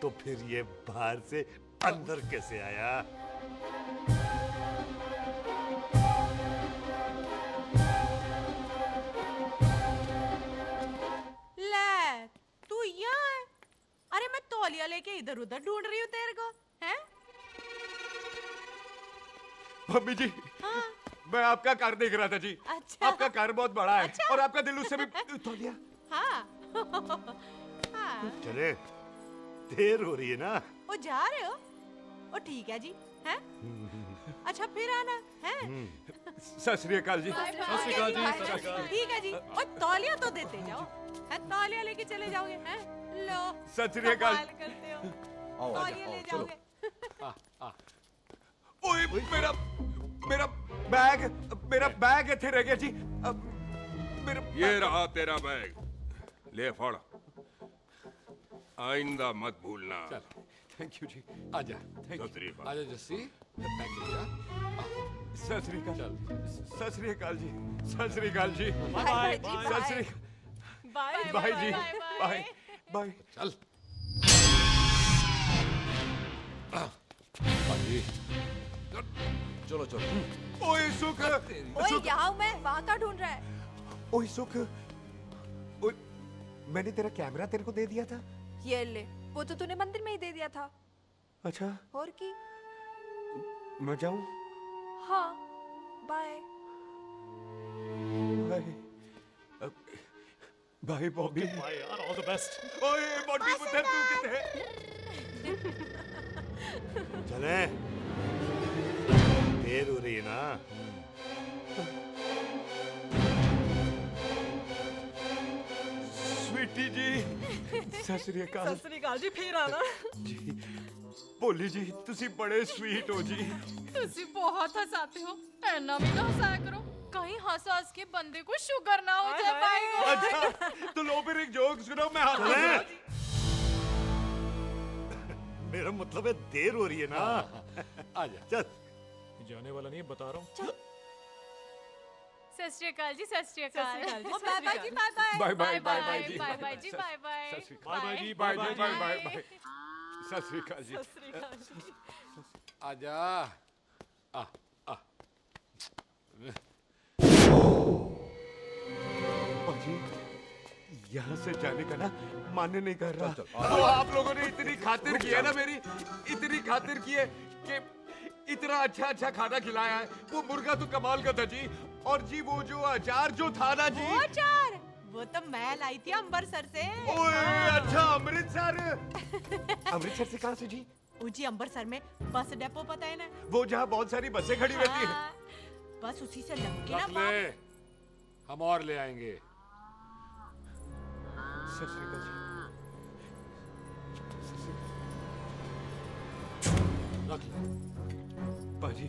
तो फिर ये बाहर से अंदर कैसे आया? ले, तू यहाँ है? अरे मैं तौलिया लेके इधर उधर ढूंढ रही हूँ तेरे को, हैं? मम्मी जी, मैं आपका कार देख रहा था जी। अच्छा। आपका कार बहुत बड़ा है। अच्छा। और आपका दिल उससे भी तौलिया। हाँ। हाँ। चले, देर हो रही है ना? ओ जा रहे हो? ओ ठीक है जी, हैं? अच्छा फिर आना, हैं? सत श्री अकाल जी। सत श्री अकाल जी, सत श्री अकाल। ठीक है जी। ओ तौलिया तो देते जाओ, हैं? तौलिया लेके चले जाओगे, हैं? लो। सत श्री अकाल। कमाल करते हो। तौलिया ले चलो। जाओगे। ओए मेरा बैग इथे रह गया जी। ये रहा तेरा बैग, ले फड़। आइंदा मत भूलना। थैंक यू जी। आजा। आजा जस्सी। सत श्री अकाल। सत श्री अकाल जी। सत श्री अकाल ji. Bye Sat Shri bye bye ji. Bye bye. चल। पाजी। चलो चलो। ओए सुख। ओए यहाँ हूँ मैं, वहाँ का ढूंढ रहा है? ओए सुख। ओए मैंने तेरा कैमरा तेरे को दे दिया था। ये ले, वो तो तूने मंदिर में ही दे दिया था। अच्छा, और की? मैं जाऊं? हाँ, bye. Bye. Bye Bobby. Bye यार, ऑल द बेस्ट। ओए बॉबी पुत्र तू किथे? चले, देर हो रही है ना? स्वीटी जी, सत श्री अकाल। सत श्री अकाल जी, फिर आना। जी, भोली जी, तुसी बड़े स्वीट हो जी। तुसी बहुत हंसाते हो, ऐना भी ना हंसाया करो, कहीं हंस हंस के बंदे को शुगर ना हो जाए भाई को। अच्छा, तो लो फिर एक जोक सुनो, मैं चले। मेरा मतलब है देर हो रही है ना? आजा। चल। जाने वाला नहीं, बता रहा हूँ। सत श्री अकाल जी, सत श्री अकाल। ओ bye bye ji, bye bye. Bye bye bye bye ji. Bye bye ji, bye bye. Sat Shri Akal. Bye bye ji, bye bye bye bye bye. Sat Shri अकाल जी। सत श्री अकाल जी। आजा। जी, यहाँ से जाने का ना मान्य नहीं कर रहा। तो आप लोगों ने इतनी खातिर की है ना मेरी, इतनी खातिर की है कि इतना अच्छा अच्छा खाना खिलाया है। वो मुर्गा तो कमाल का था जी। और जी वो जो अचार जो था ना जी, वो अचार, वो तो मैं लाई थी अमृतसर से। ओए अच्छा, अमृतसर। अमृतसर से कहाँ से जी? ऊंची अमृतसर में बस डिपो पता है ना? वो जहाँ बहुत सारी बसें खड़ी रहती है। हाँ, बस उसी से लग के ना रख ले, हम और ले आएंगे। सत श्री अकाल जी। रख ले। पाजी,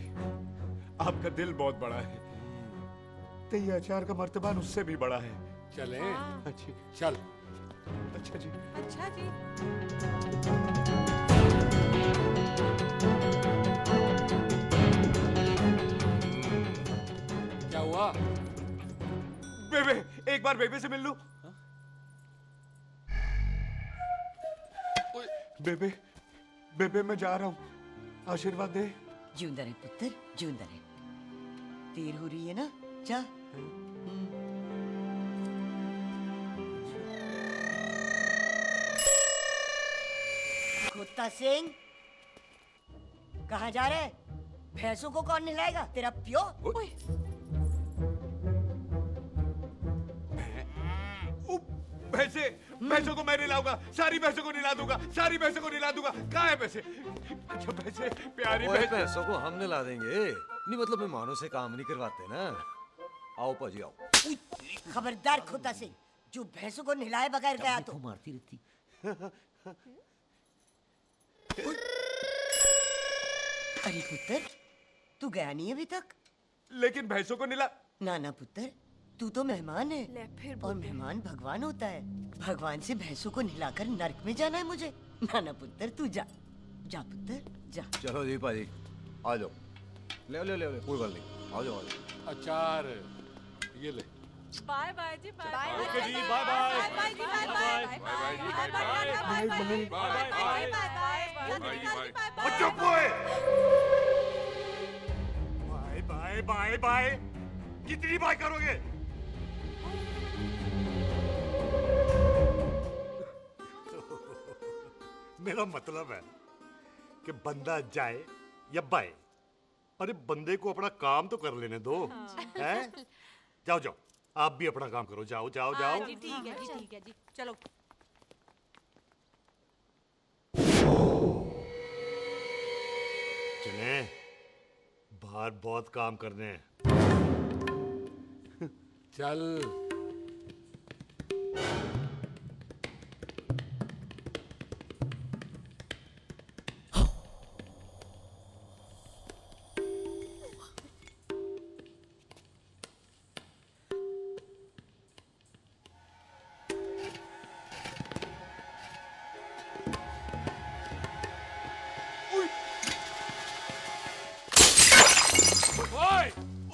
आपका दिल बहुत बड़ा है, तो ये अचार का मर्तबान उससे भी बड़ा है। चलें? अच्छी। चल। अच्छा जी। अच्छा जी। क्या हुआ? बेबे, एक बार बेबे से मिल लूं? बेबे, बेबे मैं जा रहा हूँ, आशीर्वाद दे। जिंदा रहे पुत्र, जिंदा रहे। देर हो रही है ना, जा। कुत्ता सिंह, कहाँ जा रहे? भैंसों को कौन नहलाएगा? तेरा प्यो? भैंसों को मैं नहलाऊंगा, सारी भैंसों को नहला दूंगा, सारी भैंसों को नहला दूंगा। कहाँ है पैसे? अच्छा पैसे, प्यारी भैंसों को हम नहला देंगे। नहीं मतलब मेहमानों से काम नहीं करवाते ना। आओ पाजी आओ। खबरदार कुत्ता सिंह, जो भैंसों को नहलाए बगैर गया तो मारती रहती। अरे पुत्र, तू गया नहीं अभी तक? लेकिन भैंसों को नहला। ना ना पुत्र, तू तो मेहमान है ले फिर और बोल दे। मेहमान भगवान होता है। भगवान से भैंसों को नहलाकर नरक में जाना है मुझे। ना पुत्र तू जा, जा पुत्र जा। चलो जी भाजी आ जाओ, ले ले ले कोई बात नहीं, आ जाओ आ जाओ। अचार ये ले। Bye bye ji, bye okay जी, bye bye. Bye ji, bye bye bye ji, bye bye. चुप हुए। बाय बाय बाय बाय, कितनी बाय करोगे? मेरा मतलब है कि बंदा जाए या बाय, अरे बंदे को अपना काम तो कर लेने दो। हैं? जाओ जाओ, आप भी अपना काम करो, जाओ जाओ जाओ। जी ठीक है जी, ठीक है जी, चलो। चले, बाहर बहुत काम करने हैं। चल।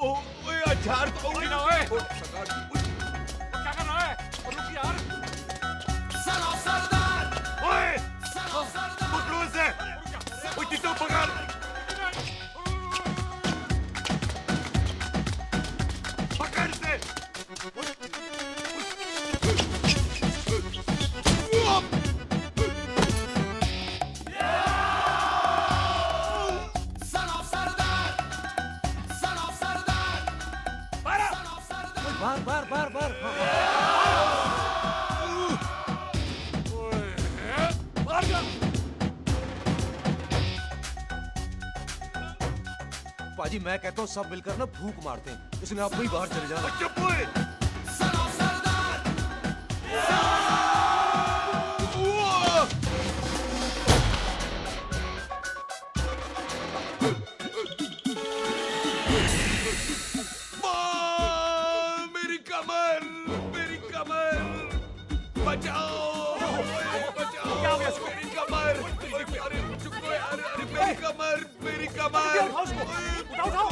ओए अचार तो ना ओए। क्या कर रहा है? रुक यार। ओए, पकड़ो इसे। ओए टिट्टो पकड़। पकड़ इसे। बार बार बार बार पाजी मैं कहता हूँ सब मिलकर ना फूंक मारते हैं, इसलिए आप ही बाहर चले जाना। चुप हुए। मेरी कमर, मेरी कमर, बचाओ, बचाओ, क्या हो गया? मेरी कमर, अरे चुप हो यार, अरे मेरी कमर, मेरी कमर। उठाओ।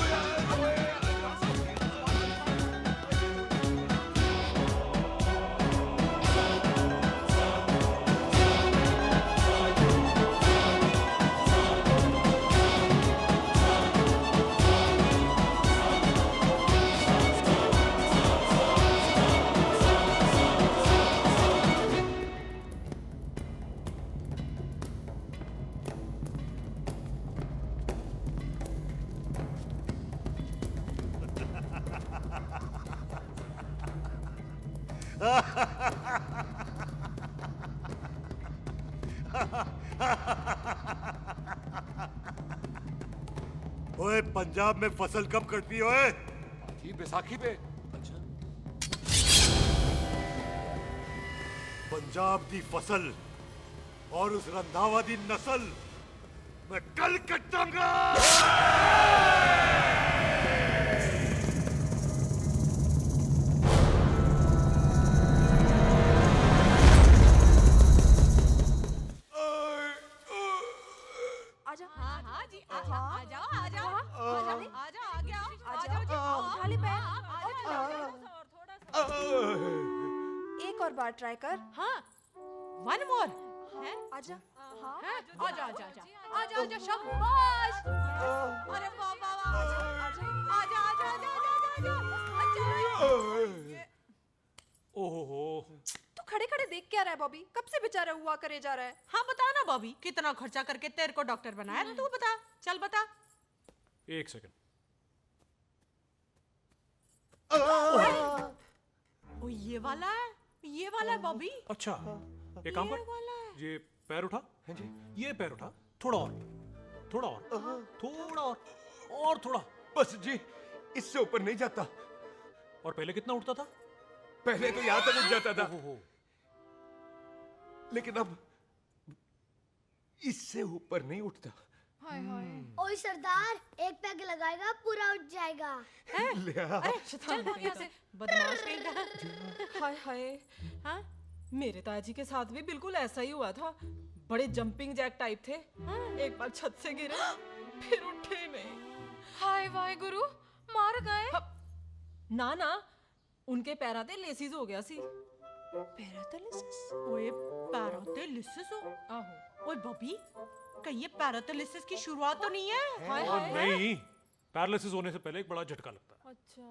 ओए पंजाब में फसल कब कटती है ओए? थी बैसाखी पे। पंजाब दी फसल और उस रंधावा दी नस्ल मैं कल कटांगा। आजा। हाँ जी, आ जाओ आ जाओ आ जाओ आ गया आ जाओ जी, उठा ले पैर। एक और बार ट्राई कर। हाँ, वन मोर है। आजा। हाँ, आजा आजा आजा आजा आजा, शाबाश। अरे वाह वाह वाह, आजा आजा आजा आजा आजा। ओहो, तू खड़े खड़े देख क्या रहा है बॉबी? कब से बेचारा हुआ करे जा रहा है? हाँ बता ना बॉबी, कितना खर्चा करके तेरे को डॉक्टर बनाया ना, तू बता, चल बता। एक सेकंड। ओ ये वाला है बॉबी। अच्छा, एक काम कर, ये पैर उठा। हाँ जी, ये पैर उठा, थोड़ा और, थोड़ा और, थोड़ा और थोड़ा। बस जी, इससे ऊपर नहीं जाता। और पहले कितना उठता था? पहले तो यहां तक उठ जाता था, लेकिन अब इससे ऊपर नहीं उठता। हाय हाय। ओए सरदार, एक पैग लगाएगा पूरा उठ जाएगा। अरे चल भाग यहाँ से। बदमाश कहीं का। हाय हाय। हाँ, मेरे ताजी के साथ भी बिल्कुल ऐसा ही हुआ था। बड़े जंपिंग जैक टाइप थे। एक बार छत से गिरे, फिर उठे नहीं। हाय वाहे गुरु, मार गए? ना ना, उनके पैरा ते लेसिस हो गया सी। पैरालिसिस? ओए पैरालिसिस हो? आहो। ओए बबी, कहीं ये पैरालिसिस की शुरुआत तो नहीं है? हाय और हाय। नहीं, पैरालिसिस होने से पहले एक बड़ा झटका लगता है। अच्छा।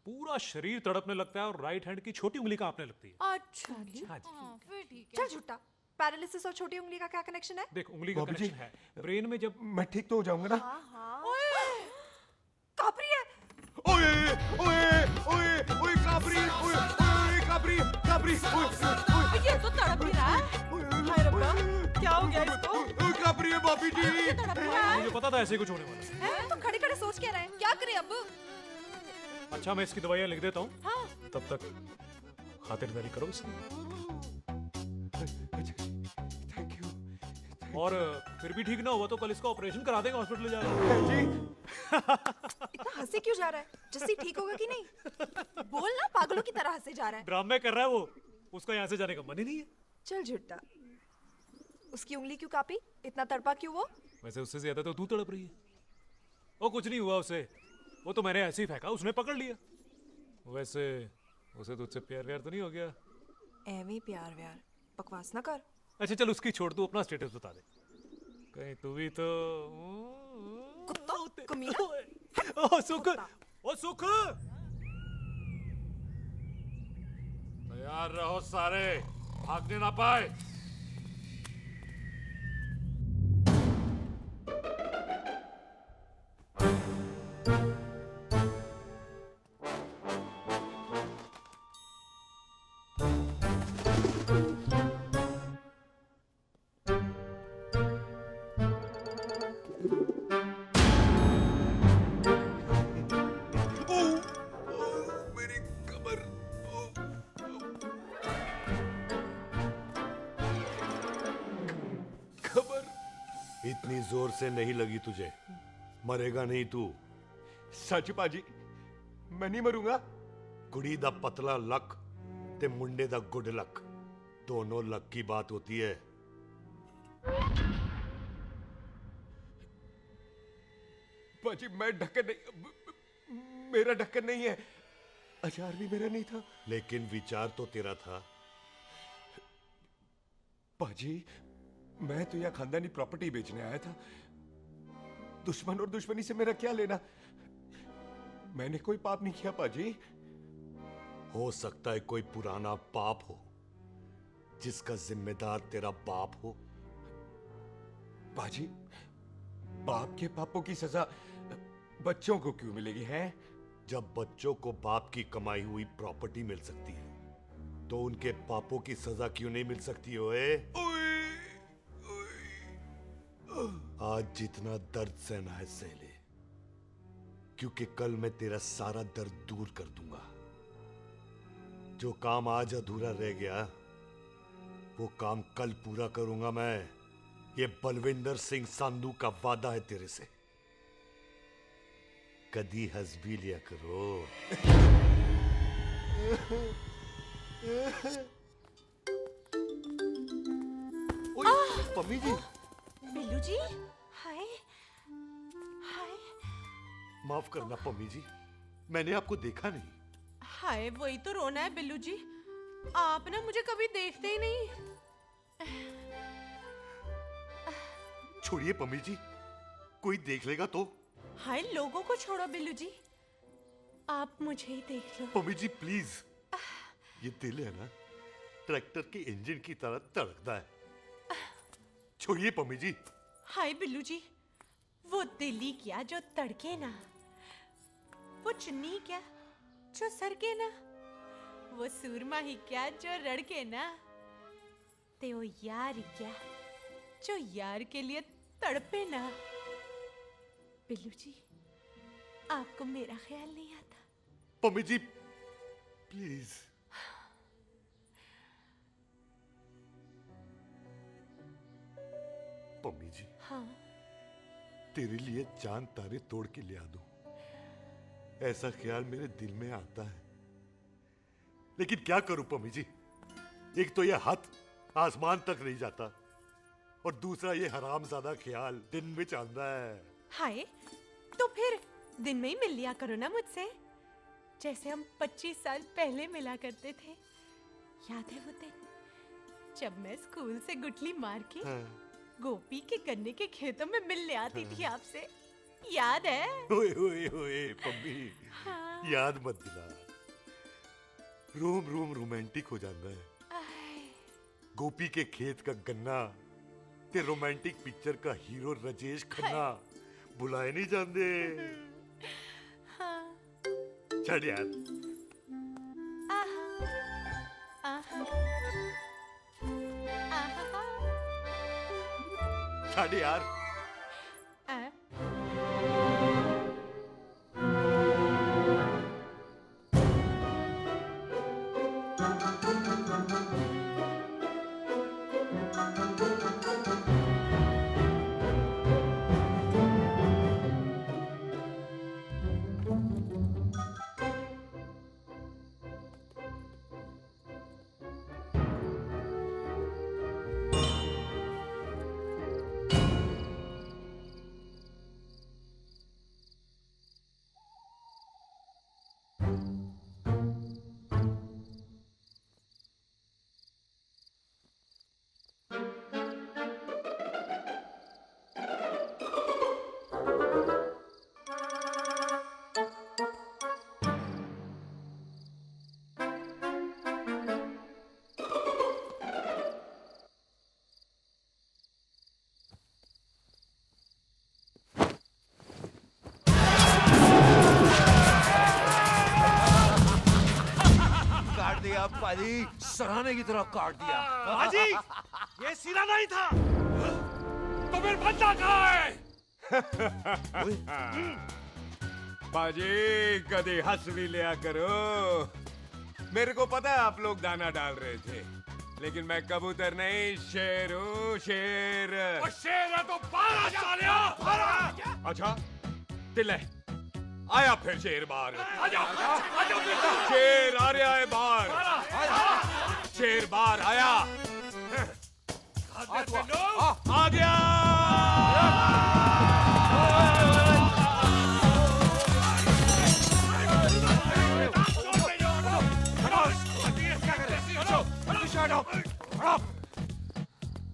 पूरा शरीर तड़पने लगता है और राइट हैंड की छोटी उंगली कांपने लगती है। अच्छा जी। हाँ जी। फिर ठीक है। चल झूठा, पैरालिसिस और छोटी उंगली का क्या कनेक्शन है? देख, उंगली का बॉबी जी, कनेक्शन है ब्रेन में। जब मैं ठीक तो हो जाऊंगा ना? कापरी है। ओए ओए ओए ओए काबरी, ओए ओए काबरी काबरी, ओए ये तो तड़प ही रहा है। हाय रब्बा, क्या हो गया इसको? ओए काबरी है बॉबी जी। मुझे पता था ऐसे कुछ होने वाला है। तो खड़े खड़े सोच क्या रहे हैं? क्या करें अब? अच्छा, मैं इसकी दवाइयाँ लिख देता हूँ। हाँ। तब तक खातिरदारी करो इसकी। और फिर भी ठीक ना हुआ तो कल इसका ऑपरेशन करा देंगे हॉस्पिटल ले जाकर। इतना हंसे क्यों जा रहा है? जस्सी ठीक होगा कि नहीं? बोल ना, पागलों की तरह हंसे जा रहा है। ड्रामे कर रहा है वो, उसका यहाँ से जाने का मन ही नहीं है। चल झूठा, उसकी उंगली क्यों कापी? इतना तड़पा क्यों वो? वैसे उससे ज्यादा तो तू तड़प रही है। वो कुछ नहीं हुआ उसे, वो तो मैंने ऐसे ही फेंका, उसने पकड़ लिया। वैसे उसे तुझसे प्यार व्यार तो नहीं हो गया? एवी प्यार व्यार बकवास ना कर। अच्छा चल, उसकी छोड़, तू अपना स्टेटस बता दे। कहीं तू भी तो कुत्ता कमीना। ओ सुख, ओ सुख। तैयार रहो सारे, भागने ना पाए। इतनी जोर से नहीं लगी तुझे, मरेगा नहीं तू। सच पाजी, मैं नहीं मरूंगा। कुड़ी दा पतला लक ते मुंडे दा गुड लक, दोनों लक की बात होती है। पाजी मैं ढक्कन नहीं, मेरा ढक्कन नहीं है। अचार भी मेरा नहीं था। लेकिन विचार तो तेरा था। पाजी, मैं तो यह खानदानी प्रॉपर्टी बेचने आया था। दुश्मन और दुश्मनी से मेरा क्या लेना? मैंने कोई पाप नहीं किया पाजी। हो सकता है कोई पुराना पाप हो जिसका जिम्मेदार तेरा बाप हो। पाजी, बाप के पापों की सजा बच्चों को क्यों मिलेगी है? जब बच्चों को बाप की कमाई हुई प्रॉपर्टी मिल सकती है तो उनके पापों की सजा क्यों नहीं मिल सकती? ओए आज जितना दर्द सहना है सह ले, क्योंकि कल मैं तेरा सारा दर्द दूर कर दूंगा। जो काम आज अधूरा रह गया वो काम कल पूरा करूंगा मैं। ये बलविंदर सिंह संधू का वादा है तेरे से। कदी हंस भी लिया करो। पम्मी जी। बिल्लू जी, हाय हाय। माफ करना पम्मी जी, मैंने आपको देखा नहीं। हाय, वही तो रोना है बिल्लू जी। आप ना मुझे कभी देखते ही नहीं। छोड़िए पम्मी जी, कोई देख लेगा तो। हाय, लोगों को छोड़ो बिल्लू जी, आप मुझे ही देख लो। पम्मी जी प्लीज, ये दिल है ना, ट्रैक्टर के इंजन की तरह धड़कता है। छोड़िए पम्मी जी। हाय बिल्लू जी, वो दिल ही क्या जो तड़के ना, वो चुन्नी क्या जो सरके ना, वो सूरमा ही क्या जो रड़के ना, ते वो यार ही क्या जो यार के लिए तड़पे ना। बिल्लू जी, आपको मेरा ख्याल नहीं आता? पम्मी जी प्लीज। पम्मी जी, हाँ, तेरे लिए चांद तारे तोड़ के ले आ दूं, ऐसा ख्याल मेरे दिल में आता है। लेकिन क्या करूं पम्मी जी, एक तो ये हाथ आसमान तक नहीं जाता और दूसरा ये हरामजादा ख्याल दिन में चांदा है। हाय, तो फिर दिन में ही मिल लिया करो ना मुझसे, जैसे हम 25 साल पहले मिला करते थे। याद है वो दिन जब मैं स्कूल से गुटली मार के गोपी के गन्ने के खेतों में मिलने आती थी आपसे, याद है? ओए ओए ओए पम्मी, याद मत दिला, रोम रोम रोमांटिक हो जाता है। गोपी के खेत का गन्ना ते रोमांटिक पिक्चर का हीरो राजेश खन्ना बुलाए नहीं जाते। छड़ यार। छड़ यार। पाजी, सराहने की तरह काट दिया। पाजी, ये सिरा नहीं था, तो फिर बंदा कहाँ है? पाजी, कभी हंस भी लिया करो। मेरे को पता है आप लोग दाना डाल रहे थे, लेकिन मैं कबूतर नहीं, शेर हूँ, शेर। और शेर है तो 12 सालिया, 12। अच्छा, तिले आया फिर शेर बाहर। आजा, आजा शेर आ रहा है बाहर। शेर बाहर आया। आ गया।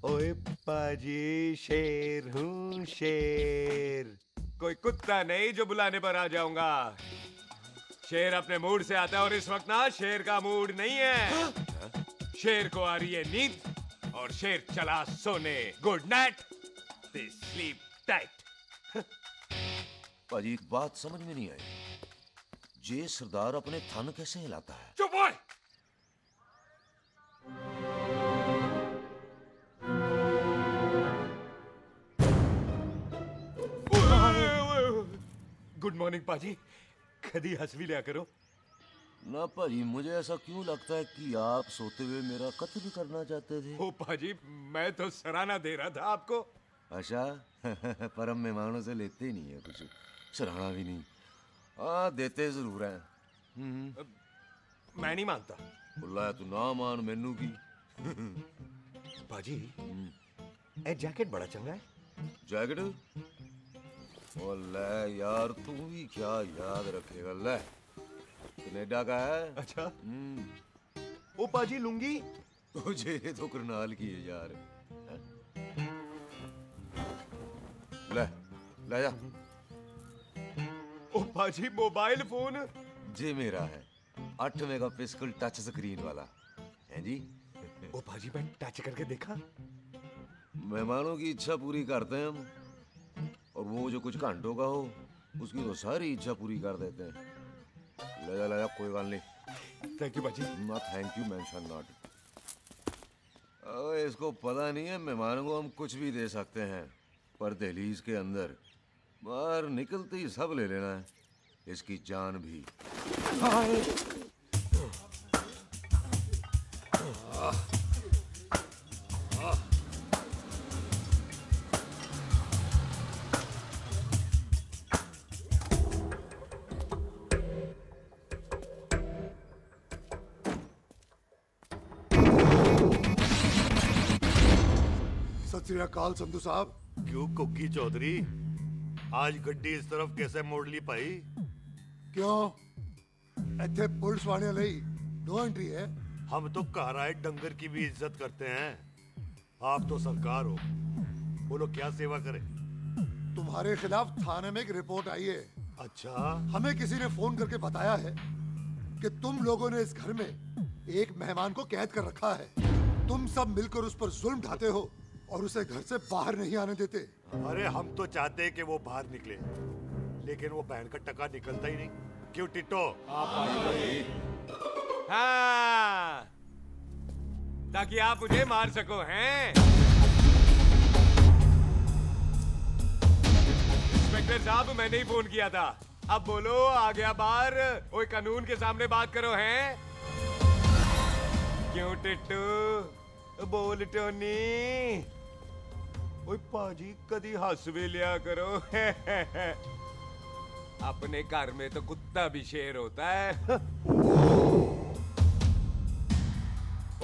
ओए पाजी, शेर हूँ, शेर। कोई कुत्ता नहीं जो बुलाने पर आ जाऊंगा। शेर अपने मूड से आता है और इस वक्त ना शेर का मूड नहीं है। शेर को आ रही है नींद और शेर चला सोने। Good night, they sleep tight. पाजी, एक बात समझ में नहीं आई, जे सरदार अपने थन कैसे हिलाता है? चुप हो। गुड मॉर्निंग पाजी, कभी हंस भी लिया करो। ना पाजी, मुझे ऐसा क्यों लगता है कि आप सोते हुए मेरा कत्ल करना चाहते थे? ओ पाजी, मैं तो सराहना दे रहा था आपको। अच्छा पर हम मेहमानों से लेते ही नहीं है कुछ, सराहना भी नहीं। हाँ, देते जरूर हैं। मैं नहीं मानता। बुलाया तू ना मान, मैनू की। पाजी, ए जैकेट बड़ा चंगा है। जैकेट? ओ ले यार, तू भी क्या याद रखेगा। ले, कनेडा का है। अच्छा। ओ पाजी, लुंगी? तुझे तो करनाल की है यार। ले, ले जा। ओ पाजी, मोबाइल फोन? जे मेरा है, 8 मेगापिक्सल टच स्क्रीन वाला है जी। ओ पाजी, मैं टच करके देखा। मेहमानों की इच्छा पूरी करते हैं हम, और वो जो कुछ घंटों का हो उसकी तो सारी इच्छा पूरी कर देते हैं। ले जा, कोई बात नहीं। थैंक यू बाजी। ना थैंक यू मेंशन नॉट। इसको पता नहीं है, मेहमानों को हम कुछ भी दे सकते हैं, पर दहलीज के अंदर बाहर निकलते ही सब ले लेना है, इसकी जान भी। सत श्री अकाल संधू साहब। क्यों कुकी चौधरी, आज गड्डी इस तरफ कैसे मोड़ ली भाई? क्यों इतने पुलिस वाले ਲਈ नो एंट्री है? हम तो घर आए डंगर की भी इज्जत करते हैं। आप तो सरकार हो, बोलो क्या सेवा करें? तुम्हारे खिलाफ थाने में एक रिपोर्ट आई है। अच्छा, हमें किसी ने फोन करके बताया है कि तुम लोगों ने इस घर में एक मेहमान को कैद कर रखा है। तुम सब मिलकर उस पर जुल्म ढाते हो और उसे घर से बाहर नहीं आने देते। अरे हम तो चाहते हैं कि वो बाहर निकले, लेकिन वो बहन का टका निकलता ही नहीं। क्यों टिट्टो? हाँ, ताकि आप मुझे मार सको, हैं? इंस्पेक्टर साहब, मैंने ही फोन किया था। अब बोलो, आ गया बाहर? ओए, कानून के सामने बात करो, हैं? क्यों टिट्टू? बोल टोनी। ओए पाजी, कदी हंस भी लिया करो। अपने घर में तो कुत्ता भी शेर होता है।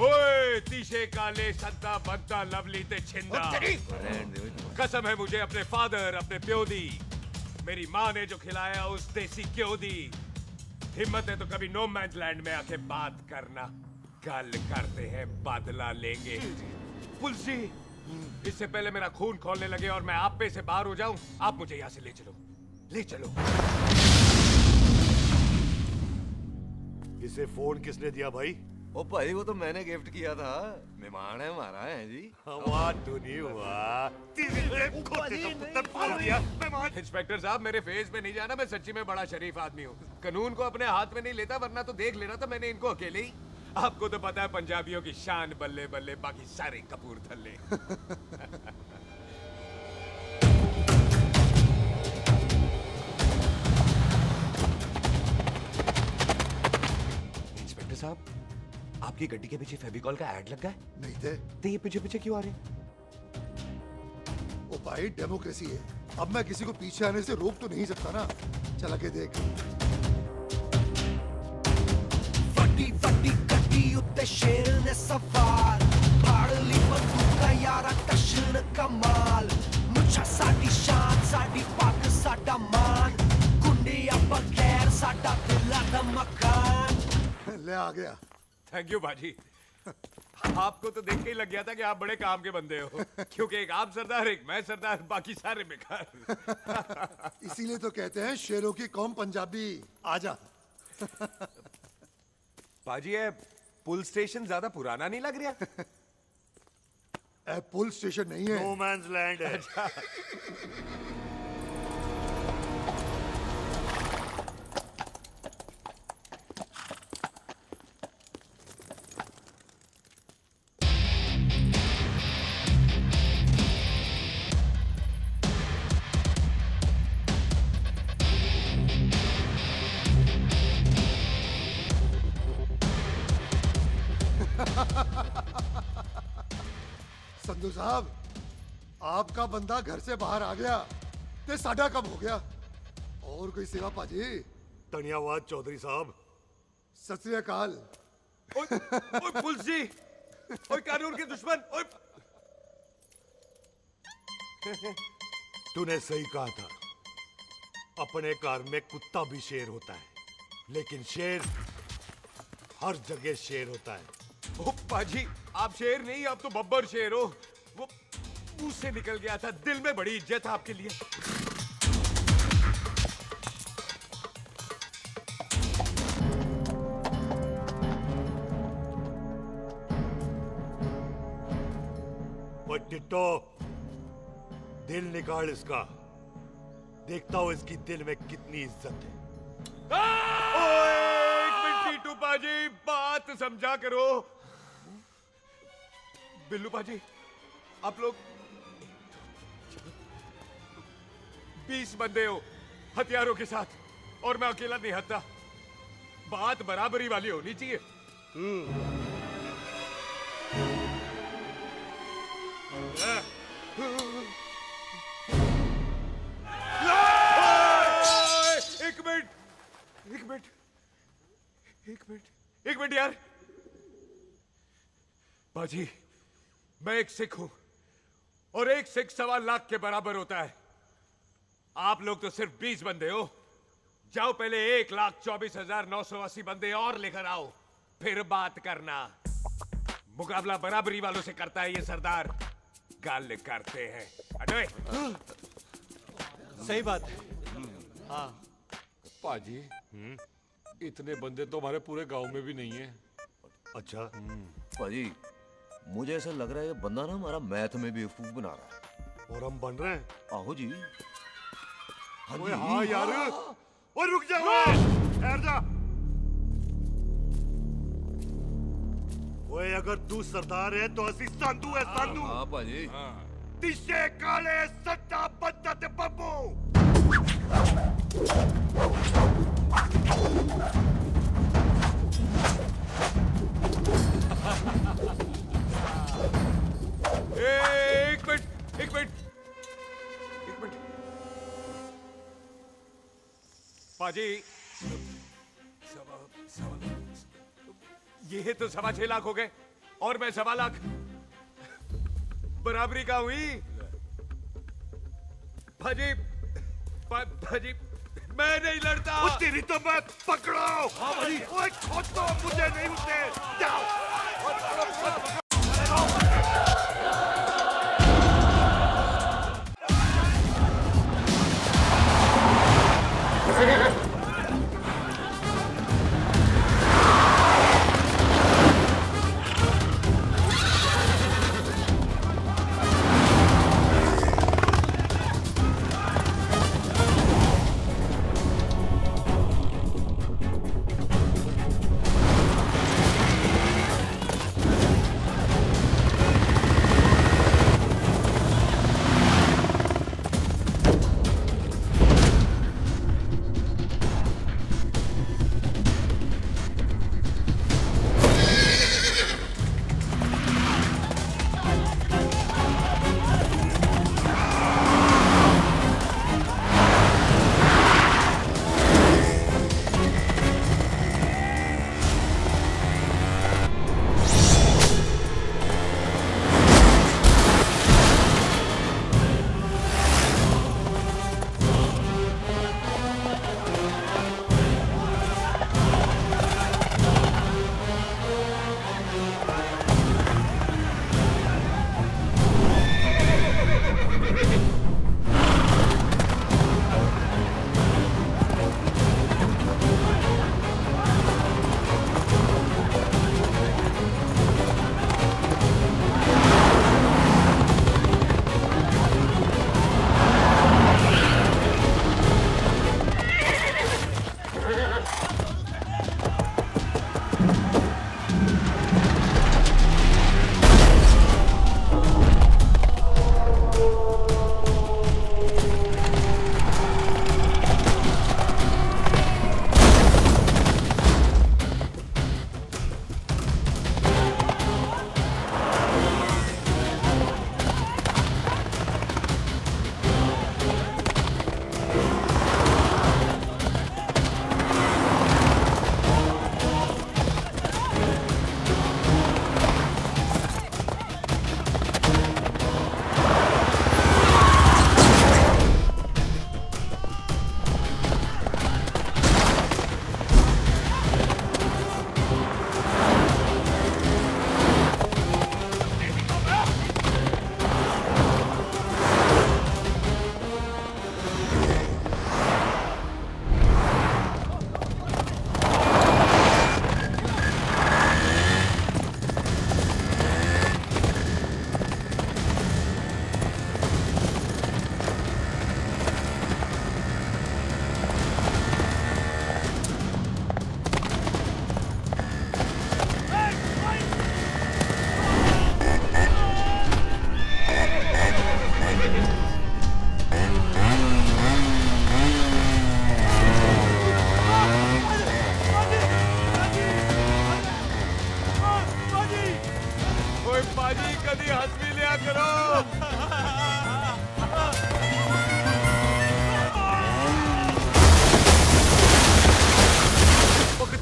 ओए तीशे काले संता बनता लवली ते छिंदा, कसम है मुझे अपने फादर, अपने प्यो दी, मेरी माँ ने जो खिलाया उस देसी क्यों दी। हिम्मत है तो कभी नो मैंस लैंड में आके बात करना। कल करते हैं, बदला लेंगे। पुलसी, इससे पहले मेरा खून खोलने लगे और मैं आप पे से बाहर हो जाऊं, आप मुझे यहाँ से ले चलो, ले चलो। इसे फोन किसने दिया भाई? ओ भाई, वो तो मैंने गिफ्ट किया था। मेहमान है हमारा, है जी। वाह टोनी वाह। इंस्पेक्टर साहब, मेरे फेस पे नहीं जाना, मैं सच्ची में बड़ा शरीफ आदमी हूँ। कानून को अपने हाथ में नहीं लेता, वरना तो देख लेना था मैंने इनको अकेले ही। आपको तो पता है पंजाबियों की शान बल्ले बल्ले, बाकी सारे कपूरथल्ले। इंस्पेक्टर साहब, आपकी गड्डी के पीछे फेविकॉल का ऐड लग गया है? नहीं थे। तो ये पीछे पीछे क्यों आ रहे? ओ भाई, डेमोक्रेसी है। अब मैं किसी को पीछे आने से रोक तो नहीं सकता ना। चला के देख। ਵੱਡੀ ਵੱਡੀ ਗੱਡੀ ਉੱਤੇ ਸ਼ੇਰ ਨੇ ਸਵਾਰ, ਫੜ ਲਈ ਬੰਦੂਕਾਂ ਯਾਰਾ ਟਸ਼ਨ ਕਮਾਲ, ਮੁੱਛਾਂ ਸਾਡੀ ਸ਼ਾਨ, ਸਾਡੀ ਪੱਗ ਸਾਡਾ ਮਾਨ, ਗੁੰਡੇ ਆ ਬਗੈਰ ਸਾਡਾ ਦਿਲਾਂ ਦਾ ਮਕਾਨ। ले आ गया। थैंक यू बाजी। आपको तो देख के ही लग गया था कि आप बड़े काम के बंदे हो, क्योंकि एक आप सरदार, एक मैं सरदार, बाकी सारे बेकार। इसीलिए तो कहते हैं शेरों की कौम पंजाबी। आजा। बाजी, ये पुल स्टेशन ज्यादा पुराना नहीं लग रहा? पुल स्टेशन नहीं है, नो मैंस लैंड है। अच्छा। संधू साहब, आपका बंदा घर से बाहर आ गया ते साडा कम हो गया। और कोई सेवा पाजी? धन्यवाद चौधरी साहब। सत श्री अकाल। ओए पुलिस जी, ओए कानून के दुश्मन, ओए। तूने सही कहा था, अपने घर में कुत्ता भी शेर होता है, लेकिन शेर हर जगह शेर होता है। ओ पाजी, आप शेर नहीं, आप तो बब्बर शेर हो। वो मुंह से निकल गया था, दिल में बड़ी इज्जत है आपके लिए। वो टिट्टो, दिल निकाल इसका, देखता हूं इसकी दिल में कितनी इज्जत है। ओए, एक मिनट टीटू पाजी, बात समझा करो। बिल्लू पाजी, आप लोग 20 बंदे हो हथियारों के साथ, और मैं अकेला नहीं हत्या। बात बराबरी वाली होनी चाहिए। एक मिनट, एक मिनट, एक मिनट, एक मिनट यार। बाजी, मैं एक सिख हूं, और एक सिख 1.25 लाख के बराबर होता है। आप लोग तो सिर्फ 20 बंदे हो। जाओ पहले 1,24,980 बंदे और लेकर आओ, फिर बात करना। मुकाबला बराबरी वालों से करता है ये सरदार, गाल करते हैं। अरे सही बात है। हाँ पाजी, इतने बंदे तो हमारे पूरे गांव में भी नहीं है। अच्छा पाजी, मुझे ऐसा लग रहा है ये बंदा ना हमारा मैथ में बेवकूफ बना रहा है। और हम बन रहे हैं। आहो जी। हाँ ओए जी। हाँ यार, ओए रुक जा, ठहर जा। ओए अगर तू सरदार है तो असी संधू है, संधू। हाँ पाजी। तिशे काले सट्टा बद्दा ते बब्बू। एक मिनट। पाजी, ये तो 6.25 लाख हो गए और मैं 1.25 लाख। बराबरी का हुई। भाजी, भाजी, मैं नहीं लड़ता। तेरी तो मैं पकड़ो। हाँ भाजी। ओए छोड़ दो, मुझे नहीं उठे। जाओ।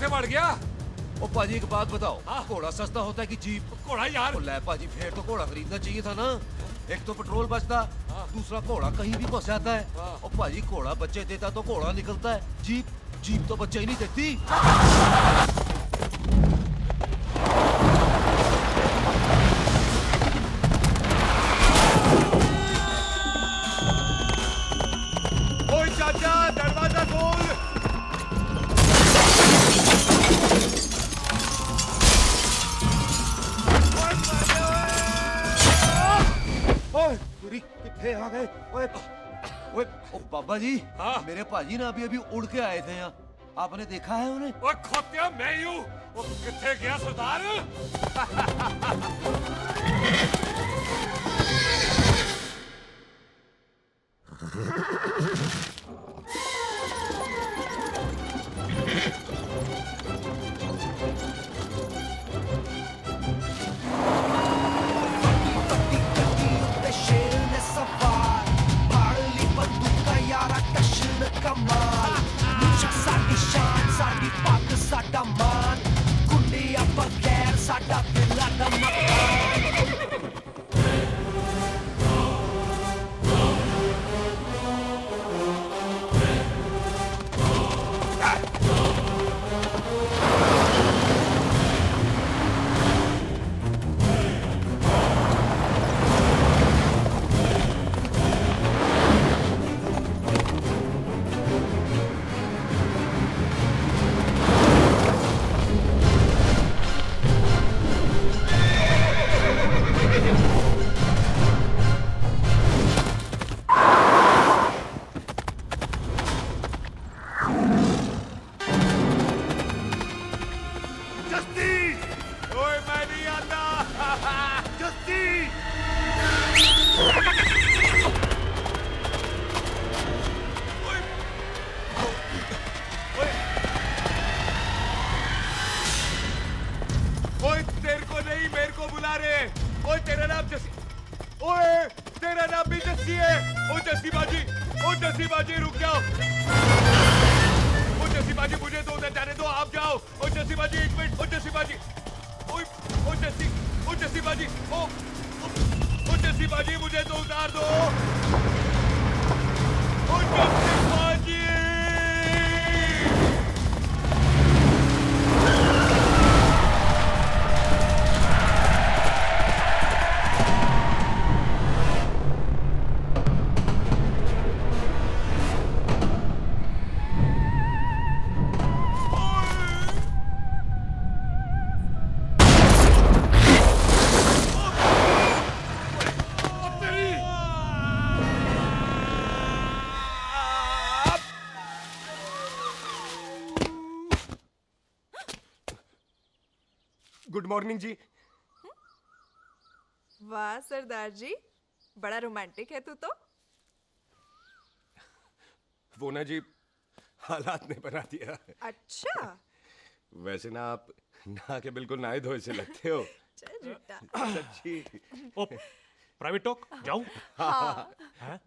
बढ़ गया। ओ पाजी एक बात बताओ, घोड़ा सस्ता होता है कि जीप? घोड़ा यार। ले पाजी, फिर तो घोड़ा खरीदना चाहिए था ना। एक तो पेट्रोल बचता, दूसरा घोड़ा कहीं भी फंस जाता है। और भाजी घोड़ा बच्चे देता तो घोड़ा निकलता है, जीप तो बच्चे ही नहीं देती। ओए चाचा, दरवाजा खोल। ओए तेरी किथे आ गए? ओए ओए ओ बाबा जी, मेरे भाजी ना अभी उड़ के आए थे यहाँ, आपने देखा है उन्हें? ओए खोतिया मैं ही हूँ। वो किथे गया सरदार? ਤੇ ਸ਼ੇਰ ਨੇ ਸਵਾਰ ਫੜ ਲਈ ਬੰਦੂਕਾਂ ਯਾਰਾ ਕਸ਼ਨ ਕਮਾਲ ਮੁੱਛਾਂ ਸਾਡੀ ਸ਼ਾਨ ਸਾਡੀ ਪੱਗ ਸਾਡਾ ਮਾਨ ਗੁੰਡਿਆਂ ਬਗੈਰ ਸਾਡਾ ਦਿਲਾਂ ਦਾ ਮਕਾਨ ओए तेरे को नहीं, मेरे को बुला रहे। ओए तेरा नाम जस्सी, ओए तेरा नाम भी जस्सी है। ओ जस्सी बाजी, ओ जस्सी बाजी रुक जाओ। ओ जस्सी बाजी मुझे तो उधर जाने दो, आप जाओ। ओ जस्सी बाजी एक मिनट। ओ जस्सी बाजी, ओ जस्सी बाजी, ओ जस्सी बाजी मुझे तो उतार दो। ओ जस्सी बाजी। गुड मॉर्निंग जी। वाह सरदार जी, बड़ा रोमांटिक है तू तो। वो ना जी, हालात ने बना दिया। अच्छा। वैसे ना आप नहा के बिल्कुल नहाए धोए से लगते हो। चल झूठा। सच्ची। ओ, प्राइवेट टॉक जाऊं? हाँ। हैं?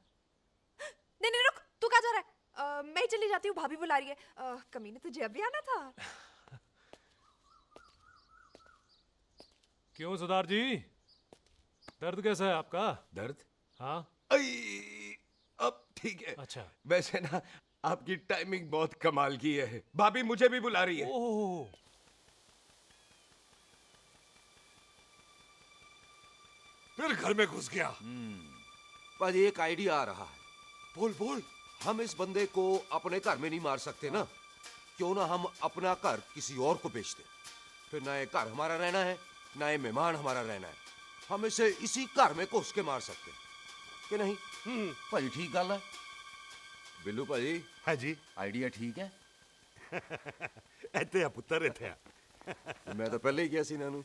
नहीं नहीं रुक, तू कहाँ जा रहा है? मैं ही चली जाती हूँ, भाभी बुला रही है। कमीने तुझे अभी आना था। क्यों सरदार जी, दर्द कैसा है आपका? दर्द? हाँ। अब ठीक है। अच्छा। वैसे ना आपकी टाइमिंग बहुत कमाल की है। भाभी मुझे भी बुला रही है। ओह। फिर घर में घुस गया। भाजी एक आइडिया आ रहा है। बोल बोल। हम इस बंदे को अपने घर में नहीं मार सकते ना, क्यों ना हम अपना घर किसी और को बेच दें। फिर ना ये घर हमारा रहना है, ना ये मेहमान हमारा रहना है। हम इसे इसी घर में घुस के मार सकते हैं कि नहीं? भाजी ठीक गल है। बिल्लू भाजी। हाँ जी। आइडिया ठीक है। ਇੱਥੇ ਆ ਪੁੱਤਰ ਇੱਥੇ ਆ। मैं तो पहले ही किया सी नानू।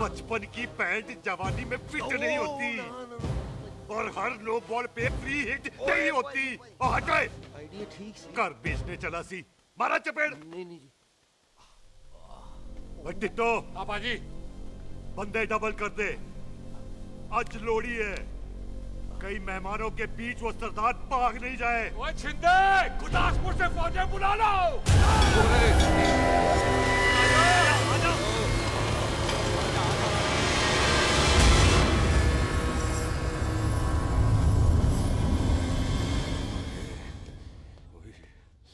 बचपन की पैंट जवानी में फिट नहीं होती और हर नो बॉल पे फ्री हिट नहीं होती। और हटाए। आइडिया ठीक सी। घर बेचने चला सी, मारा चपेड़। नहीं नहीं जी। टिट्टो। हाँ बाजी। बंदे डबल कर दे, आज लोड़ी है। कई मेहमानों के बीच वो सरदार भाग नहीं जाए। ओए छिंदे, गुरदासपुर से फौजें बुला लो।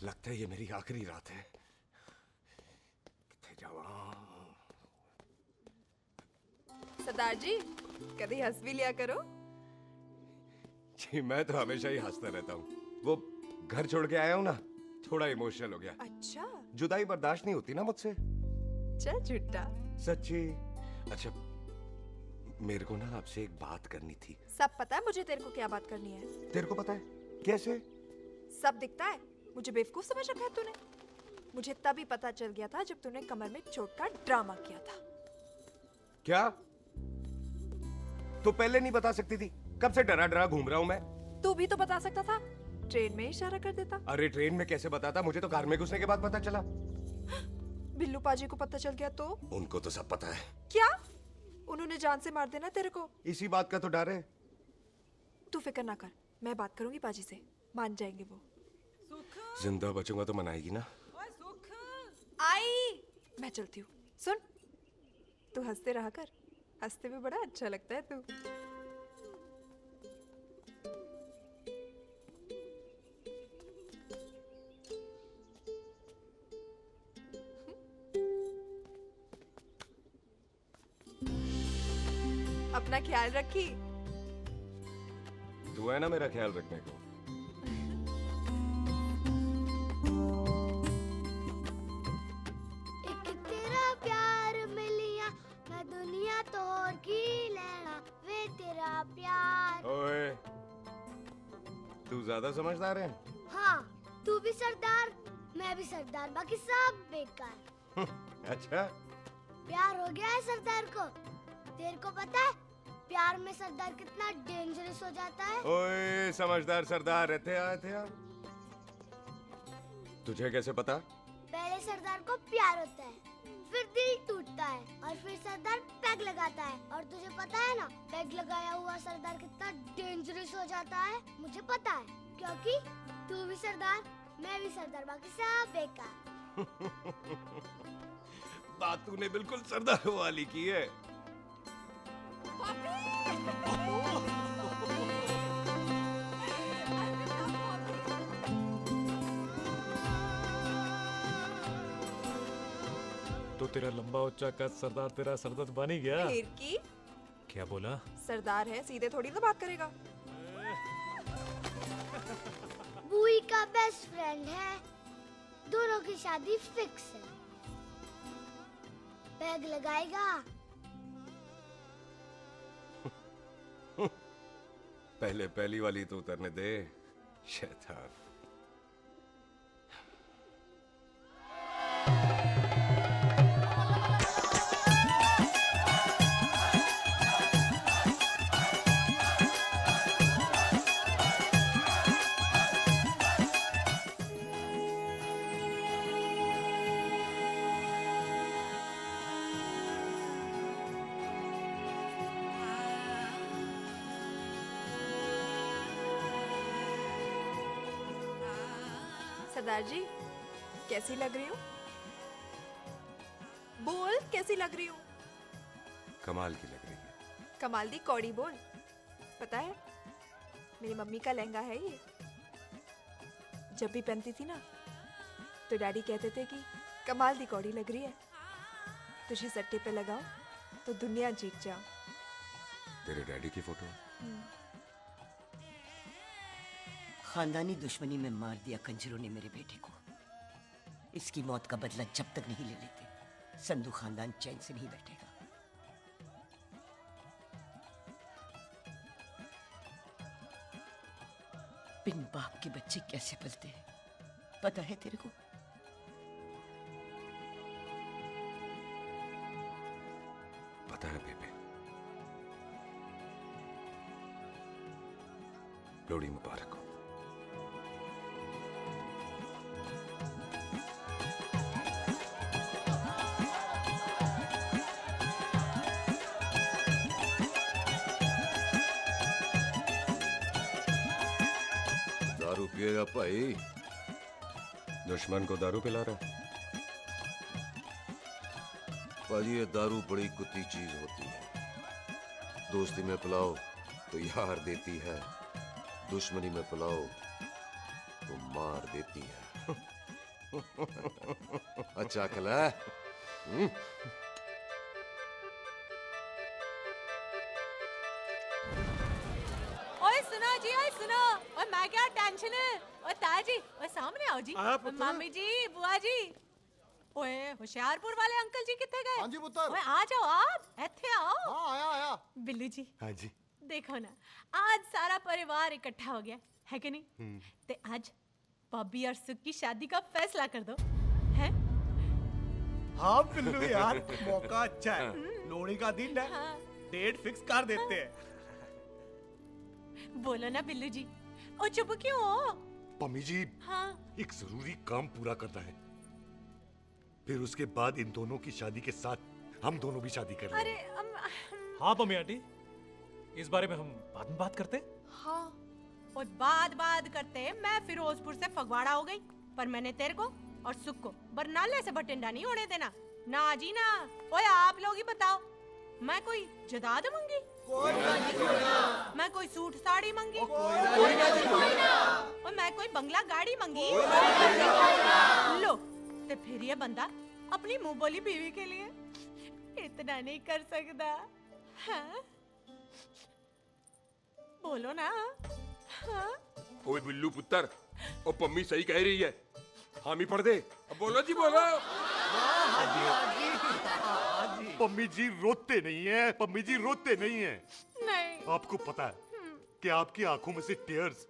लगता है ये मेरी आखिरी रात है। किथे जावा? सरदार जी कभी हंस भी लिया करो। जी मैं तो हमेशा ही हंसता रहता हूँ। वो घर छोड़ के आया हूँ ना, थोड़ा इमोशनल हो गया। अच्छा जुदाई बर्दाश्त नहीं होती ना मुझसे। चल झूठा। सच्ची। अच्छा मेरे को ना आपसे एक बात करनी थी। सब पता है मुझे तेरे को क्या बात करनी है। तेरे को पता है कैसे? सब दिखता है। मुझे बेवकूफ समझ रखा है तूने। मुझे तभी पता चल गया था जब तूने कमर में चोट का ड्रामा किया था। क्या? तो पहले नहीं बता सकती थी? कब से डरा डरा घूम रहा हूँ मैं। तू भी तो बता सकता था, ट्रेन में इशारा कर देता। अरे ट्रेन में कैसे बताता? मुझे तो कार में घुसने के बाद पता चला। बिल्लू पाजी को पता चल गया तो? उनको तो सब पता है। क्या? उन्होंने जान से मार देना तेरे को। इसी बात का तो डर है। तू फिक्र ना कर, मैं बात करूंगी पाजी से, मान जाएंगे वो। जिंदा बचूंगा तो मनाएगी ना? आई मैं चलती हूँ। सुन तू हंसते रहा कर, हंसते में बड़ा अच्छा लगता है तू। अपना ख्याल रखी। तू है ना मेरा ख्याल रखने को। एक तेरा प्यार मिलिया मैं दुनिया तोड़ की लेना वे तेरा प्यार। ओए तू ज्यादा समझदार है। हाँ तू भी सरदार मैं भी सरदार, बाकी सब बेकार। अच्छा प्यार हो गया है सरदार को। तेरे को पता है प्यार में सरदार कितना डेंजरस हो जाता है। ओए समझदार सरदार रहते आते हैं। तुझे कैसे पता? पहले सरदार को प्यार होता है, फिर दिल टूटता है और फिर सरदार पैग लगाता है। और तुझे पता है ना पैग लगाया हुआ सरदार कितना डेंजरस हो जाता है। मुझे पता है क्योंकि तू भी सरदार मैं भी सरदार, बाकी सब बेकार। बात तूने बिल्कुल सरदार वाली की है। तो तेरा लंबा उच्चा कद सरदार तेरा सरदर्द बन ही गया। फिर की? क्या बोला? सरदार है सीधे थोड़ी ना बात करेगा। बुई का बेस्ट फ्रेंड है, दोनों की शादी फिक्स है। पैग लगाएगा। पहले पहली वाली तो उतरने दे शैतान। सरदार जी कैसी लग रही हूँ? बोल कैसी लग रही हूँ? कमाल की लग रही है। कमाल दी कौड़ी बोल। पता है मेरी मम्मी का लहंगा है ये। जब भी पहनती थी ना तो डैडी कहते थे कि कमाल दी कौड़ी लग रही है, तुझे सट्टे पे लगाओ तो दुनिया जीत जाओ। तेरे डैडी की फोटो? खानदानी दुश्मनी में मार दिया कंजरों ने मेरे बेटे को। इसकी मौत का बदला जब तक नहीं ले लेते संधू खानदान चैन से नहीं बैठेगा। बिन बाप के बच्चे कैसे पलते हैं पता है तेरे को? पता है बेबे। लोहड़ी मुबारक हो। दारू पिएगा भाई? दुश्मन को दारू पिला रहा है? भाजी ये दारू बड़ी कुत्ती चीज होती है। दोस्ती में पिलाओ तो यार देती है, दुश्मनी में पिलाओ तो मार देती है। अच्छा अकल है। ओए सुनो जी, ओए सुनो। ओए मैं क्या टेंशन है। ओए ताजी, ओए सामने आओ जी। आया पुत्र। मामी जी, बुआ जी। ओए होशियारपुर वाले अंकल जी कितने गए? हाँ जी पुत्र। ओए आ जाओ आप, इत्थे आओ। हाँ आया आया। बिल्लू जी, हाँ जी। देखो ना, आज सारा परिवार इकट्ठा हो गया है कि नहीं? ते आज बॉबी और सुख की शादी का फैसला कर दो, हैं? हाँ बिल्लू यार, मौका अच्छा है। लोहड़ी का दिन है, डेट फिक्स कर देते हैं। बोलो ना बिल्लू जी। ओ चुप क्यों हो? पम्मी जी, हाँ। एक जरूरी काम पूरा करना है, फिर उसके बाद इन दोनों की शादी के साथ हम दोनों भी शादी कर अरे लेंगे। हाँ पम्मी आंटी, इस बारे में हम बाद में बात करते हैं। हाँ, और बाद करते मैं फिरोजपुर से फगवाड़ा हो गई, पर मैंने तेरे को और सुख को बरनाले से बठिंडा नहीं होने देना। ना जी ना। ओए आप लोग ही बताओ, मैं कोई जदाद मंगी? मैं कोई सूट साड़ी मंगी? और मैं कोई बंगला गाड़ी मंगी? लो, तो फिर ये बंदा अपनी मुंह बोली बीवी के लिए इतना नहीं कर सकता, हाँ? बोलो ना। हाँ? ओए बिल्लू पुत्र, ओ पम्मी सही कह रही है, हामी पढ़ दे। अब बोलो जी, बोलो। पम्मी जी रोते नहीं है, पम्मी जी रोते नहीं है। नहीं। आपको पता है कि आपकी आंखों में से टीयर्स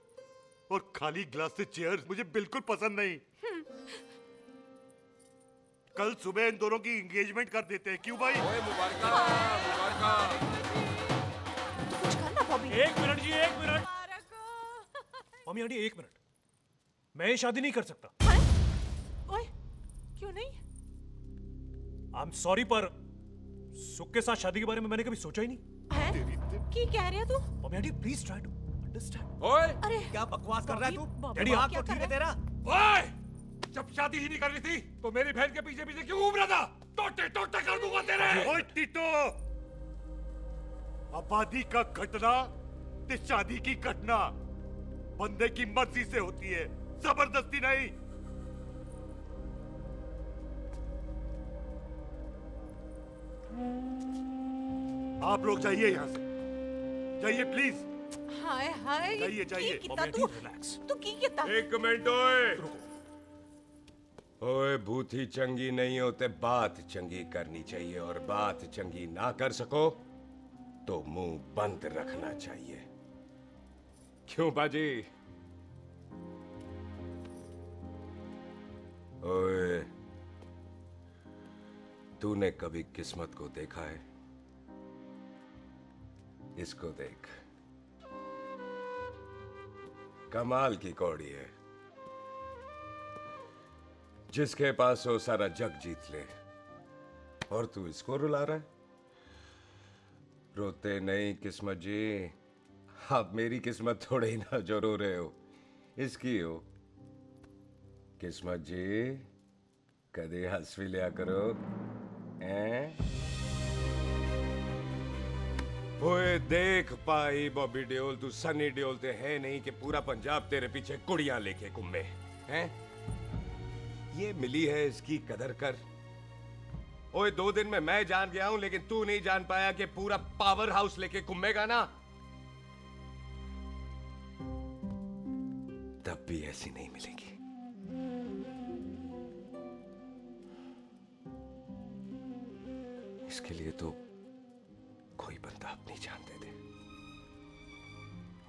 और खाली ग्लास से चेयर्स मुझे बिल्कुल पसंद नहीं। कल सुबह इन दोनों की एंगेजमेंट कर देते हैं, क्यों भाई? एक मिनट जी, एक मिनट। मम्मी आंटी एक मिनट, मैं ये शादी नहीं कर सकता। ओए, क्यों नहीं? आई एम सॉरी, पर सुख के साथ शादी के बारे में मैंने कभी सोचा ही नहीं। की कह रहे तू? Mummy aunty please try to understand. ओए, अरे क्या बकवास कर रहा है तू? डैडी, दिमाग क्या तो ठीक है तेरा? ओए, जब शादी ही नहीं करनी थी तो मेरी बहन के पीछे पीछे क्यों घूम रहा था? टोटे टोटे कर दूंगा तेरे। ओए टीटो, आबादी का घटना ते शादी की घटना बंदे की मर्जी से होती है, जबरदस्ती नहीं। आप लोग जाइए यहाँ से, जाइए प्लीज। हाय हाय, जाइए, जाइए। की कितना तू की कितना? एक मिनट ओए। ओए भूथी चंगी नहीं होते, बात चंगी करनी चाहिए, और बात चंगी ना कर सको तो मुंह बंद रखना चाहिए। क्यों बाजी? ओए, तूने कभी किस्मत को देखा है? इसको देख, कमाल की कौड़ी है। जिसके पास हो सारा जग जीत ले, और तू इसको रुला रहा है? रोते नहीं किस्मत जी, आप मेरी किस्मत थोड़े ही ना जो रो रहे हो, इसकी हो। किस्मत जी, कदे हंस भी लिया करो, हैं? ओए देख पाई बॉबी देओल, तू सनी देओल ते है नहीं कि पूरा पंजाब तेरे पीछे कुड़ियां लेके घूमे, हैं? ये मिली है, इसकी कदर कर। ओए 2 दिन में मैं जान गया हूं, लेकिन तू नहीं जान पाया कि पूरा पावर हाउस लेके घूमेगा ना, तब भी ऐसी नहीं मिलेगी। इसके लिए तो कोई बंदा अपनी जान दे दे।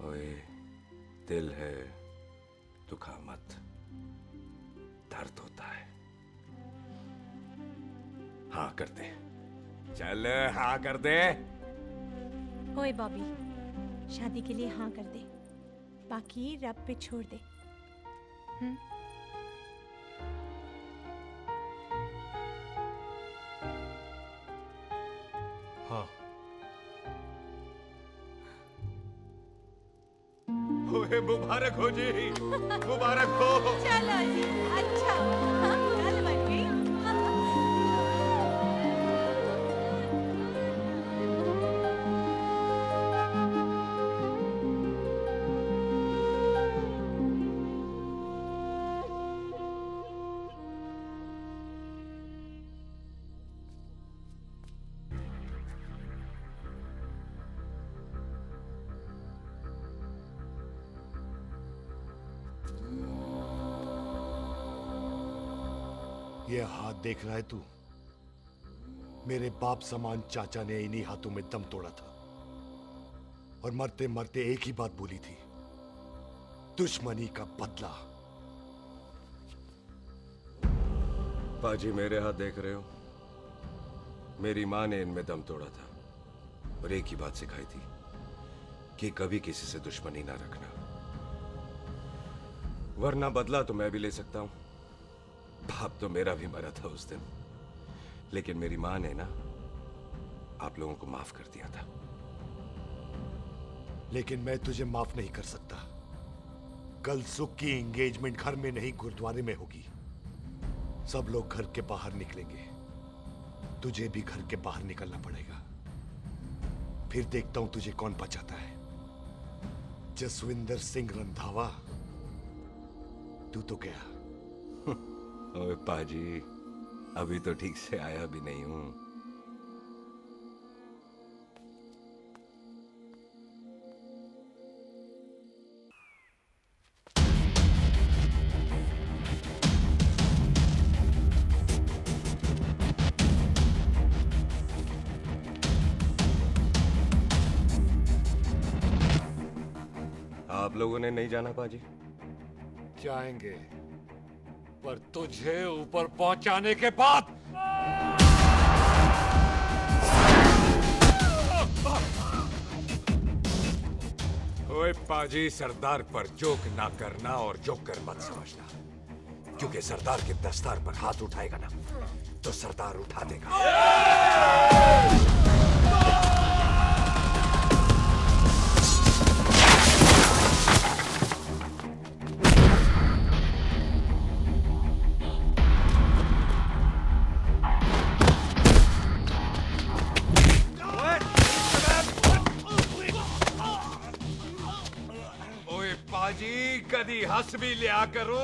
ओए, दिल है, दुखा मत, दर्द होता है। हाँ कर दे, चल हाँ कर दे। ओए बॉबी, शादी के लिए हाँ कर दे, बाकी रब पे छोड़ दे। हाँ। ओए मुबारक हो जी, मुबारक हो। चलो जी, अच्छा, हाँ, गल बन गई। ये हाथ देख रहा है तू? मेरे बाप समान चाचा ने इन्हीं हाथों में दम तोड़ा था और मरते मरते एक ही बात बोली थी, दुश्मनी का बदला। पाजी मेरे हाथ देख रहे हो? मेरी माँ ने इनमें दम तोड़ा था और एक ही बात सिखाई थी कि कभी किसी से दुश्मनी ना रखना, वरना बदला तो मैं भी ले सकता हूं। बाप तो मेरा भी मरा था उस दिन, लेकिन मेरी माँ ने ना आप लोगों को माफ कर दिया था। लेकिन मैं तुझे माफ नहीं कर सकता। कल सुख की एंगेजमेंट घर में नहीं गुरुद्वारे में होगी। सब लोग घर के बाहर निकलेंगे, तुझे भी घर के बाहर निकलना पड़ेगा। फिर देखता हूं तुझे कौन बचाता है। जसविंदर सिंह रंधावा, तू तो गया। ओए पाजी, अभी तो ठीक से आया भी नहीं हूं। आप लोगों ने नहीं जाना पाजी? जाएंगे, पर तुझे ऊपर पहुंचाने के बाद। ओए पाजी, सरदार पर जोक ना करना और जोकर मत समझना, क्योंकि सरदार के दस्तार पर हाथ उठाएगा ना तो सरदार उठा देगा। ओए पाजी, कदी हंस भी लिया करो।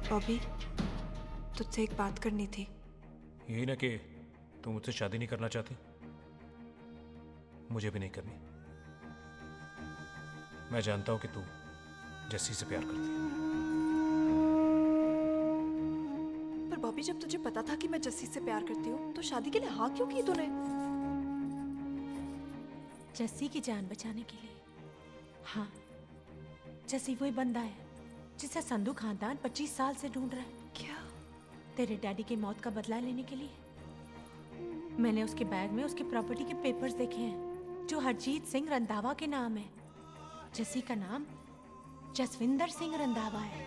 बॉबी, तुझसे एक बात करनी थी। यही ना कि तुम मुझसे शादी नहीं करना चाहती? मुझे भी नहीं करनी। मैं जानता हूं कि तू जस्सी से प्यार करती है। पर बॉबी, जब तुझे पता था कि मैं जस्सी से प्यार करती हूँ तो शादी के लिए हाँ क्यों की तूने? जस्सी की जान बचाने के लिए। हाँ, जस्सी वही बंदा है जिसे संधू खानदान 25 साल से ढूंढ रहा है। क्या? तेरे डैडी की मौत का बदला लेने के लिए। मैंने उसके बैग में उसकी प्रॉपर्टी के पेपर्स देखे हैं जो हरजीत सिंह रंधावा के नाम है। जस्सी का नाम जसविंदर सिंह रंधावा है।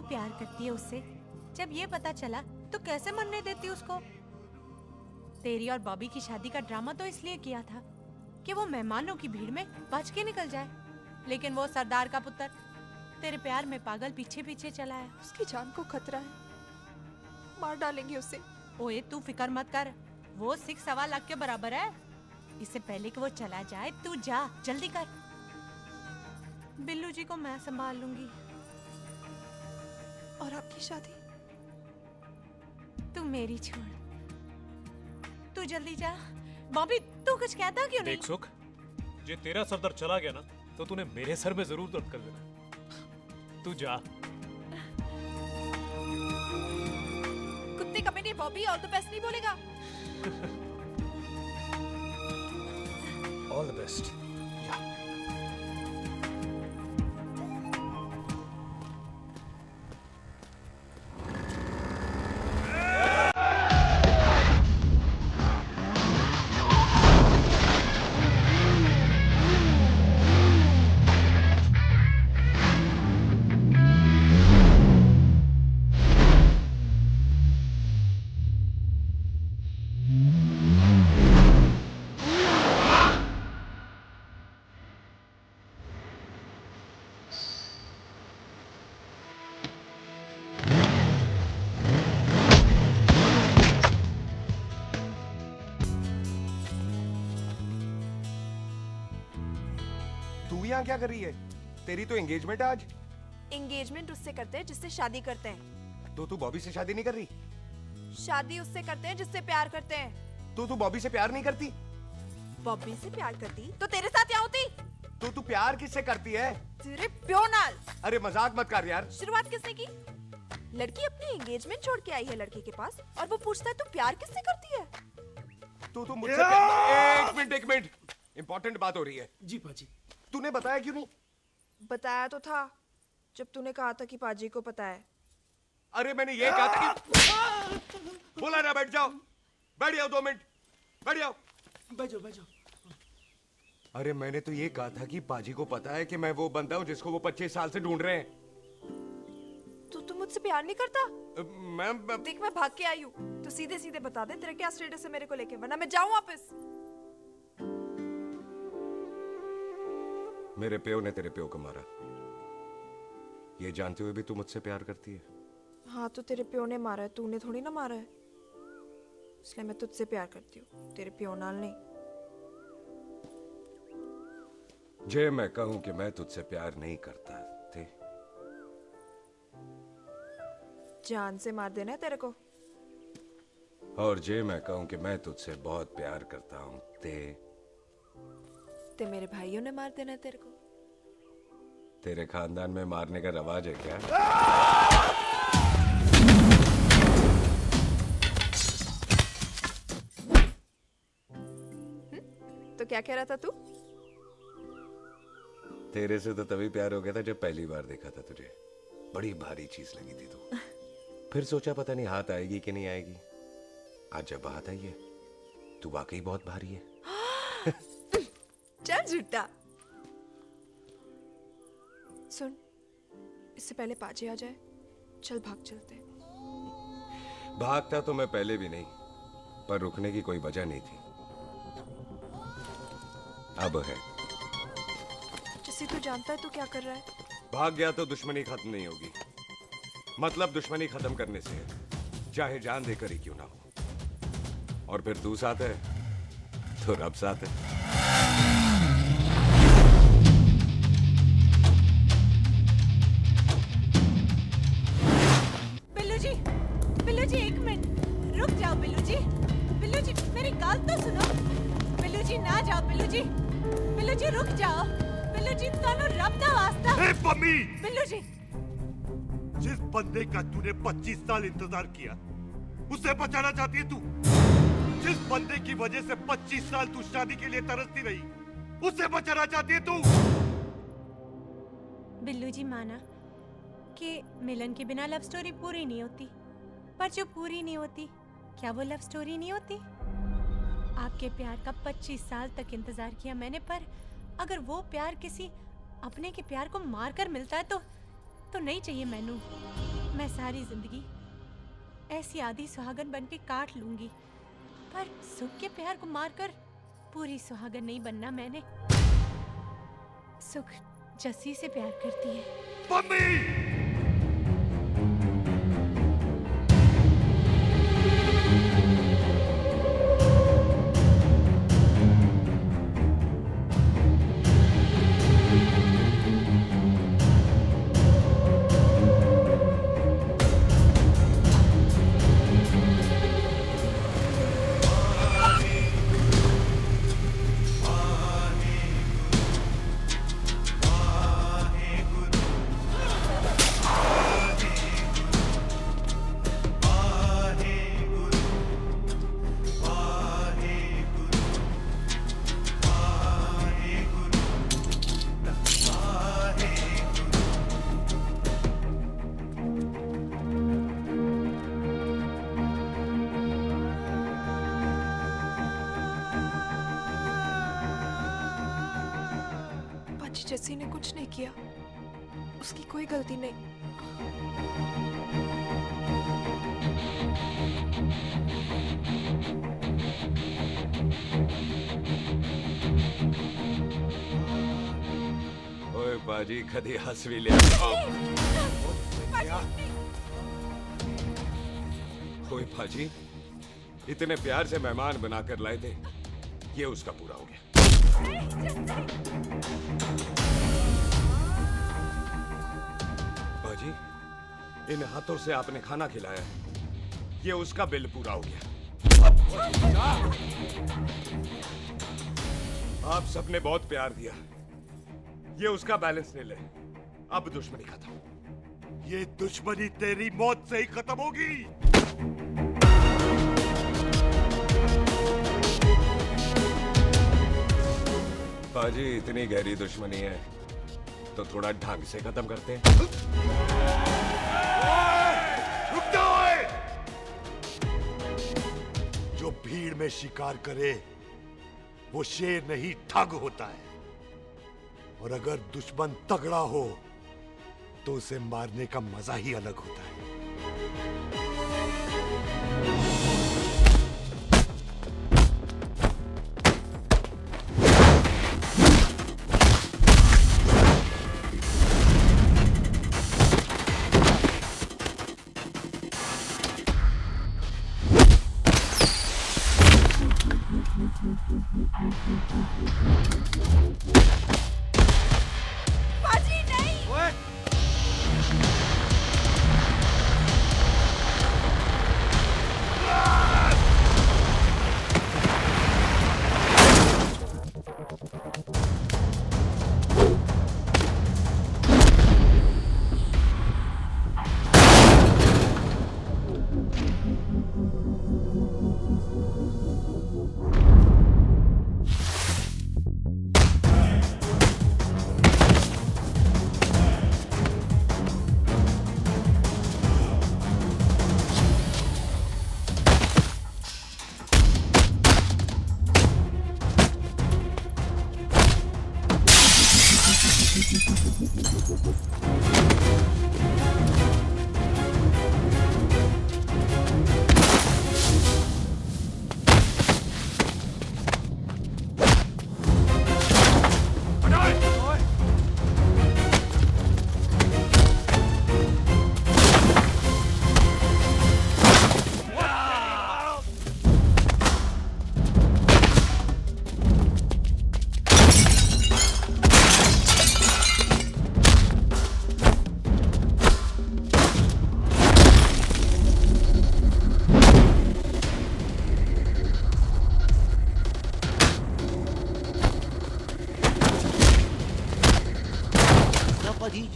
प्यार करती है उससे। जब ये पता चला तो कैसे मरने देती उसको। तेरी और बॉबी की शादी का ड्रामा तो इसलिए किया था कि वो मेहमानों की भीड़ में बच के निकल जाए, लेकिन वो सरदार का पुत्र तेरे प्यार में पागल पीछे पीछे चला है। उसकी जान को खतरा है, मार डालेंगे उसे। ओए तू फिक्र मत कर, वो 6.25 लाख के बराबर है। इससे पहले कि वो चला जाए तू जा, जल्दी कर। बिल्लू जी को मैं संभाल लूंगी। और आपकी शादी? तू मेरी छोड़, तू जल्दी जा। बॉबी तू कुछ कहता क्यों नहीं? देख सुख, जे तेरा सरदार चला गया ना तो तूने मेरे सर में जरूर दर्द कर देना। तू जा। अपने committee Bobby all the best नहीं बोलेगा? All the best. तू यहाँ क्या कर रही है? तेरी तो एंगेजमेंट है आज। एंगेजमेंट उससे करते हैं जिससे शादी करते हैं। तो तू बॉबी से शादी नहीं कर रही? शादी उससे करते हैं जिससे प्यार करते हैं। तो तू बॉबी से प्यार नहीं करती? बॉबी से प्यार करती तो तेरे साथ क्या होती? तो तू प्यार किससे करती है? तेरे प्यो नाल। अरे मजाक मत कर यार। शुरुआत किसने की? लड़की अपनी एंगेजमेंट छोड़ के आई है लड़के के पास और वो पूछता है तू प्यार किससे करती है? तू मुझसे एक मिनट इंपॉर्टेंट बात हो रही है। जी पाजी। तूने बताया क्यों नहीं? बताया तो था जब तूने कहा था कि पाजी को पता है। अरे मैंने ये कहा था कि बोला ना बैठ जाओ। बैठ जाओ 2 मिनट। बैठ जाओ। बैठ जाओ। अरे मैंने तो ये कहा था कि पाजी को पता है कि मैं वो बंदा हूँ जिसको वो 25 साल से ढूंढ रहे हैं। तो तू मुझसे प्यार नहीं करता? मैं देख मैं भाग के आई हूँ तो सीधे सीधे बता दे तेरा क्या स्टेटस है मेरे को लेके, वरना मैं जाऊँ वापस। मेरे प्यो ने तेरे प्यो को मारा, ये जानते हुए भी तू मुझसे प्यार करती है? हाँ तो तेरे प्यो ने मारा है, तूने थोड़ी ना मारा है, इसलिए मैं तुझसे प्यार करती हूँ, तेरे प्यो नाल नहीं। जे मैं कहूं कि मैं तुझसे प्यार नहीं करता थे, जान से मार देना है तेरे को। और जे मैं कहूं कि मैं तुझसे बहुत प्यार करता हूं ते मेरे भाइयों ने मार देना है तेरे को। तेरे खानदान में मारने का रवाज है क्या? तो क्या कह रहा था तू? तेरे से तो तभी प्यार हो गया था जब पहली बार देखा था तुझे, बड़ी भारी चीज लगी थी तू। फिर सोचा पता नहीं हाथ आएगी कि नहीं आएगी, आज जब हाथ आई है तू वाकई बहुत भारी है। चल झूठा। सुन, इससे पहले पाजी आ जाए, चल भाग चलते। भागता तो मैं पहले भी नहीं, पर रुकने की कोई वजह नहीं थी, अब है। जैसे तू जानता है तू क्या कर रहा है। भाग गया तो दुश्मनी खत्म नहीं होगी, मतलब दुश्मनी खत्म करने से चाहे जान देकर ही क्यों ना हो। और फिर तू साथ है तो रब साथ है। बिल्लू जी एक मिनट रुक जाओ। बिल्लू जी मेरी बात तो सुनो। बिल्लू जी ना जाओ। बिल्लू जी रुक जाओ। बिल्लू जी तानो रब दा वास्ता। ए पम्मी! बिल्लू जी, जिस बंदे का तूने 25 साल इंतजार किया उसे बचाना चाहती है तू? जिस बंदे की वजह से 25 साल तू शादी के लिए तरसती रही उसे बचाना चाहती है तू? बिल्लू जी माना कि मिलन के बिना लव स्टोरी पूरी नहीं होती, पर जो पूरी नहीं होती क्या वो लव स्टोरी नहीं होती? आपके प्यार का 25 साल तक इंतजार किया मैंने, पर अगर वो प्यार किसी अपने के प्यार को मारकर मिलता है तो नहीं चाहिए मैनू। मैं सारी जिंदगी ऐसी आधी सुहागन बन के काट लूंगी, पर सुख के प्यार को मारकर पूरी सुहागन नहीं बनना मैंने। सुख जस्सी से प्यार करती है। पम्मी! जस्सी ने कुछ नहीं किया, उसकी कोई गलती नहीं। ओए बाजी कदी हंस भी लिया। ओए बाजी इतने प्यार से मेहमान बनाकर लाए थे, ये उसका पूरा हो गया। बाजी इन हाथों से आपने खाना खिलाया है, ये उसका बिल पूरा हो गया। आप सबने बहुत प्यार दिया, ये उसका बैलेंस ले ले। अब दुश्मनी खत्म। ये दुश्मनी तेरी मौत से ही खत्म होगी। बाजी इतनी गहरी दुश्मनी है तो थोड़ा ढंग से खत्म करते हैं। रुक जाओ! जो भीड़ में शिकार करे वो शेर नहीं ठग होता है, और अगर दुश्मन तगड़ा हो तो उसे मारने का मजा ही अलग होता है। बाजी नहीं।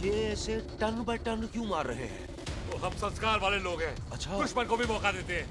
ये ऐसे टन बाय टन क्यों मार रहे हैं? वो हम संस्कार वाले लोग हैं। अच्छा। दुश्मन को भी मौका देते हैं।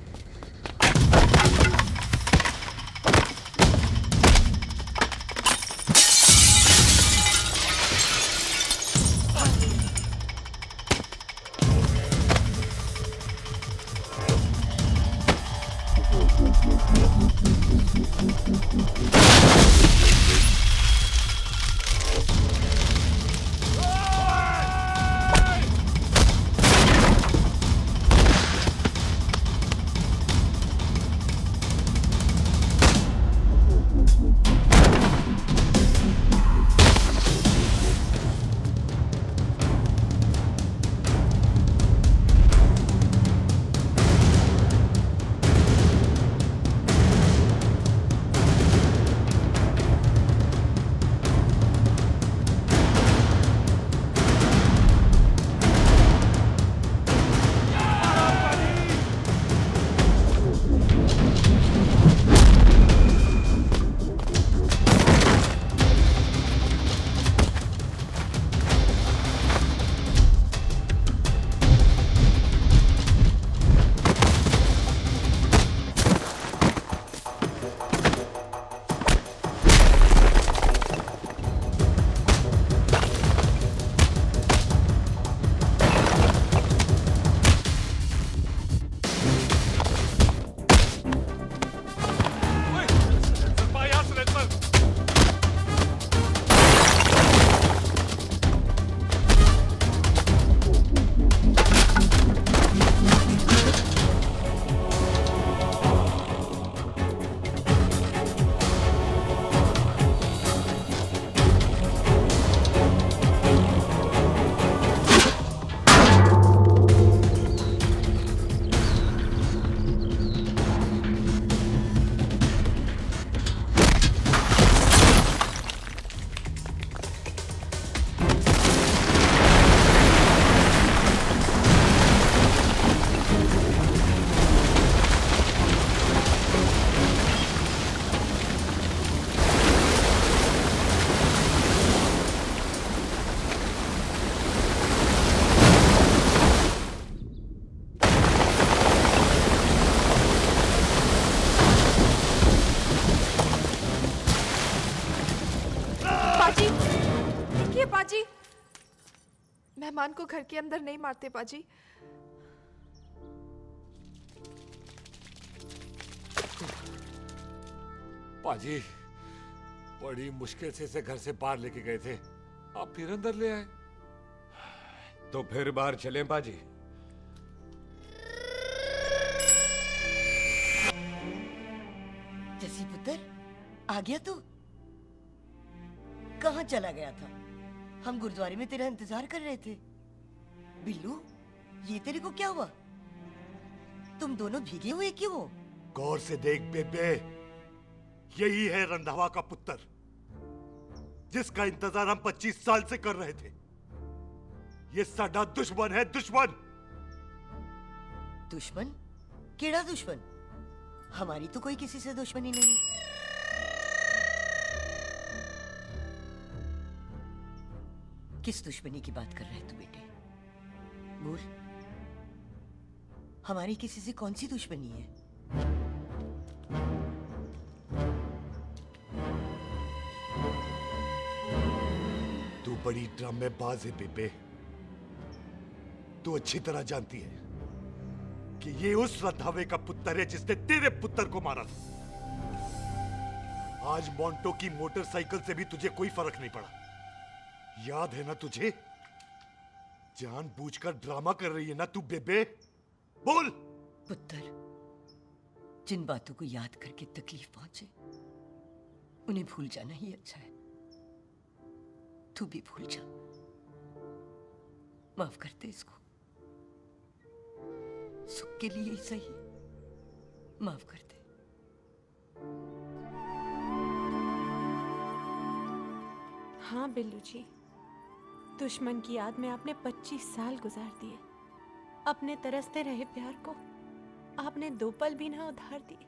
मेहमान को घर के अंदर नहीं मारते पाजी। पाजी बड़ी मुश्किल से इसे घर से बाहर लेके गए थे, आप फिर अंदर ले आए। तो फिर बाहर चलें पाजी। जसी पुत्र, आ गया तू? कहाँ चला गया था? हम गुरुद्वारे में तेरा इंतजार कर रहे थे। बिल्लू, ये तेरे को क्या हुआ? तुम दोनों भीगे हुए क्यों हो? गौर से देख बेबे, यही है रंधावा का पुत्र, जिसका इंतजार हम 25 साल से कर रहे थे। ये साडा दुश्मन है, दुश्मन। दुश्मन? केड़ा दुश्मन? हमारी तो कोई किसी से दुश्मनी नहीं। किस दुश्मनी की बात कर रहे तू बेटे? बोल, हमारी किसी से कौन सी दुश्मनी है? तू बड़ी ड्रामेबाज है बेबे। तू अच्छी तरह जानती है कि ये उस रंधावे का पुत्र है जिसने तेरे पुत्र को मारा था। आज मोंटो की मोटरसाइकिल से भी तुझे कोई फर्क नहीं पड़ा। याद है ना तुझे? जानबूझकर ड्रामा कर रही है ना तू बेबे? बोल। पुत्र, जिन बातों को याद करके तकलीफ पहुंचे उन्हें भूल जाना ही अच्छा है। तू भी भूल जा। माफ कर दे इसको, सुख के लिए ही सही। माफ कर दे। हाँ बिल्लू जी, दुश्मन की याद में आपने 25 साल गुजार दिए। अपने तरसते रहे प्यार को आपने 2 पल भी ना उधार दिए।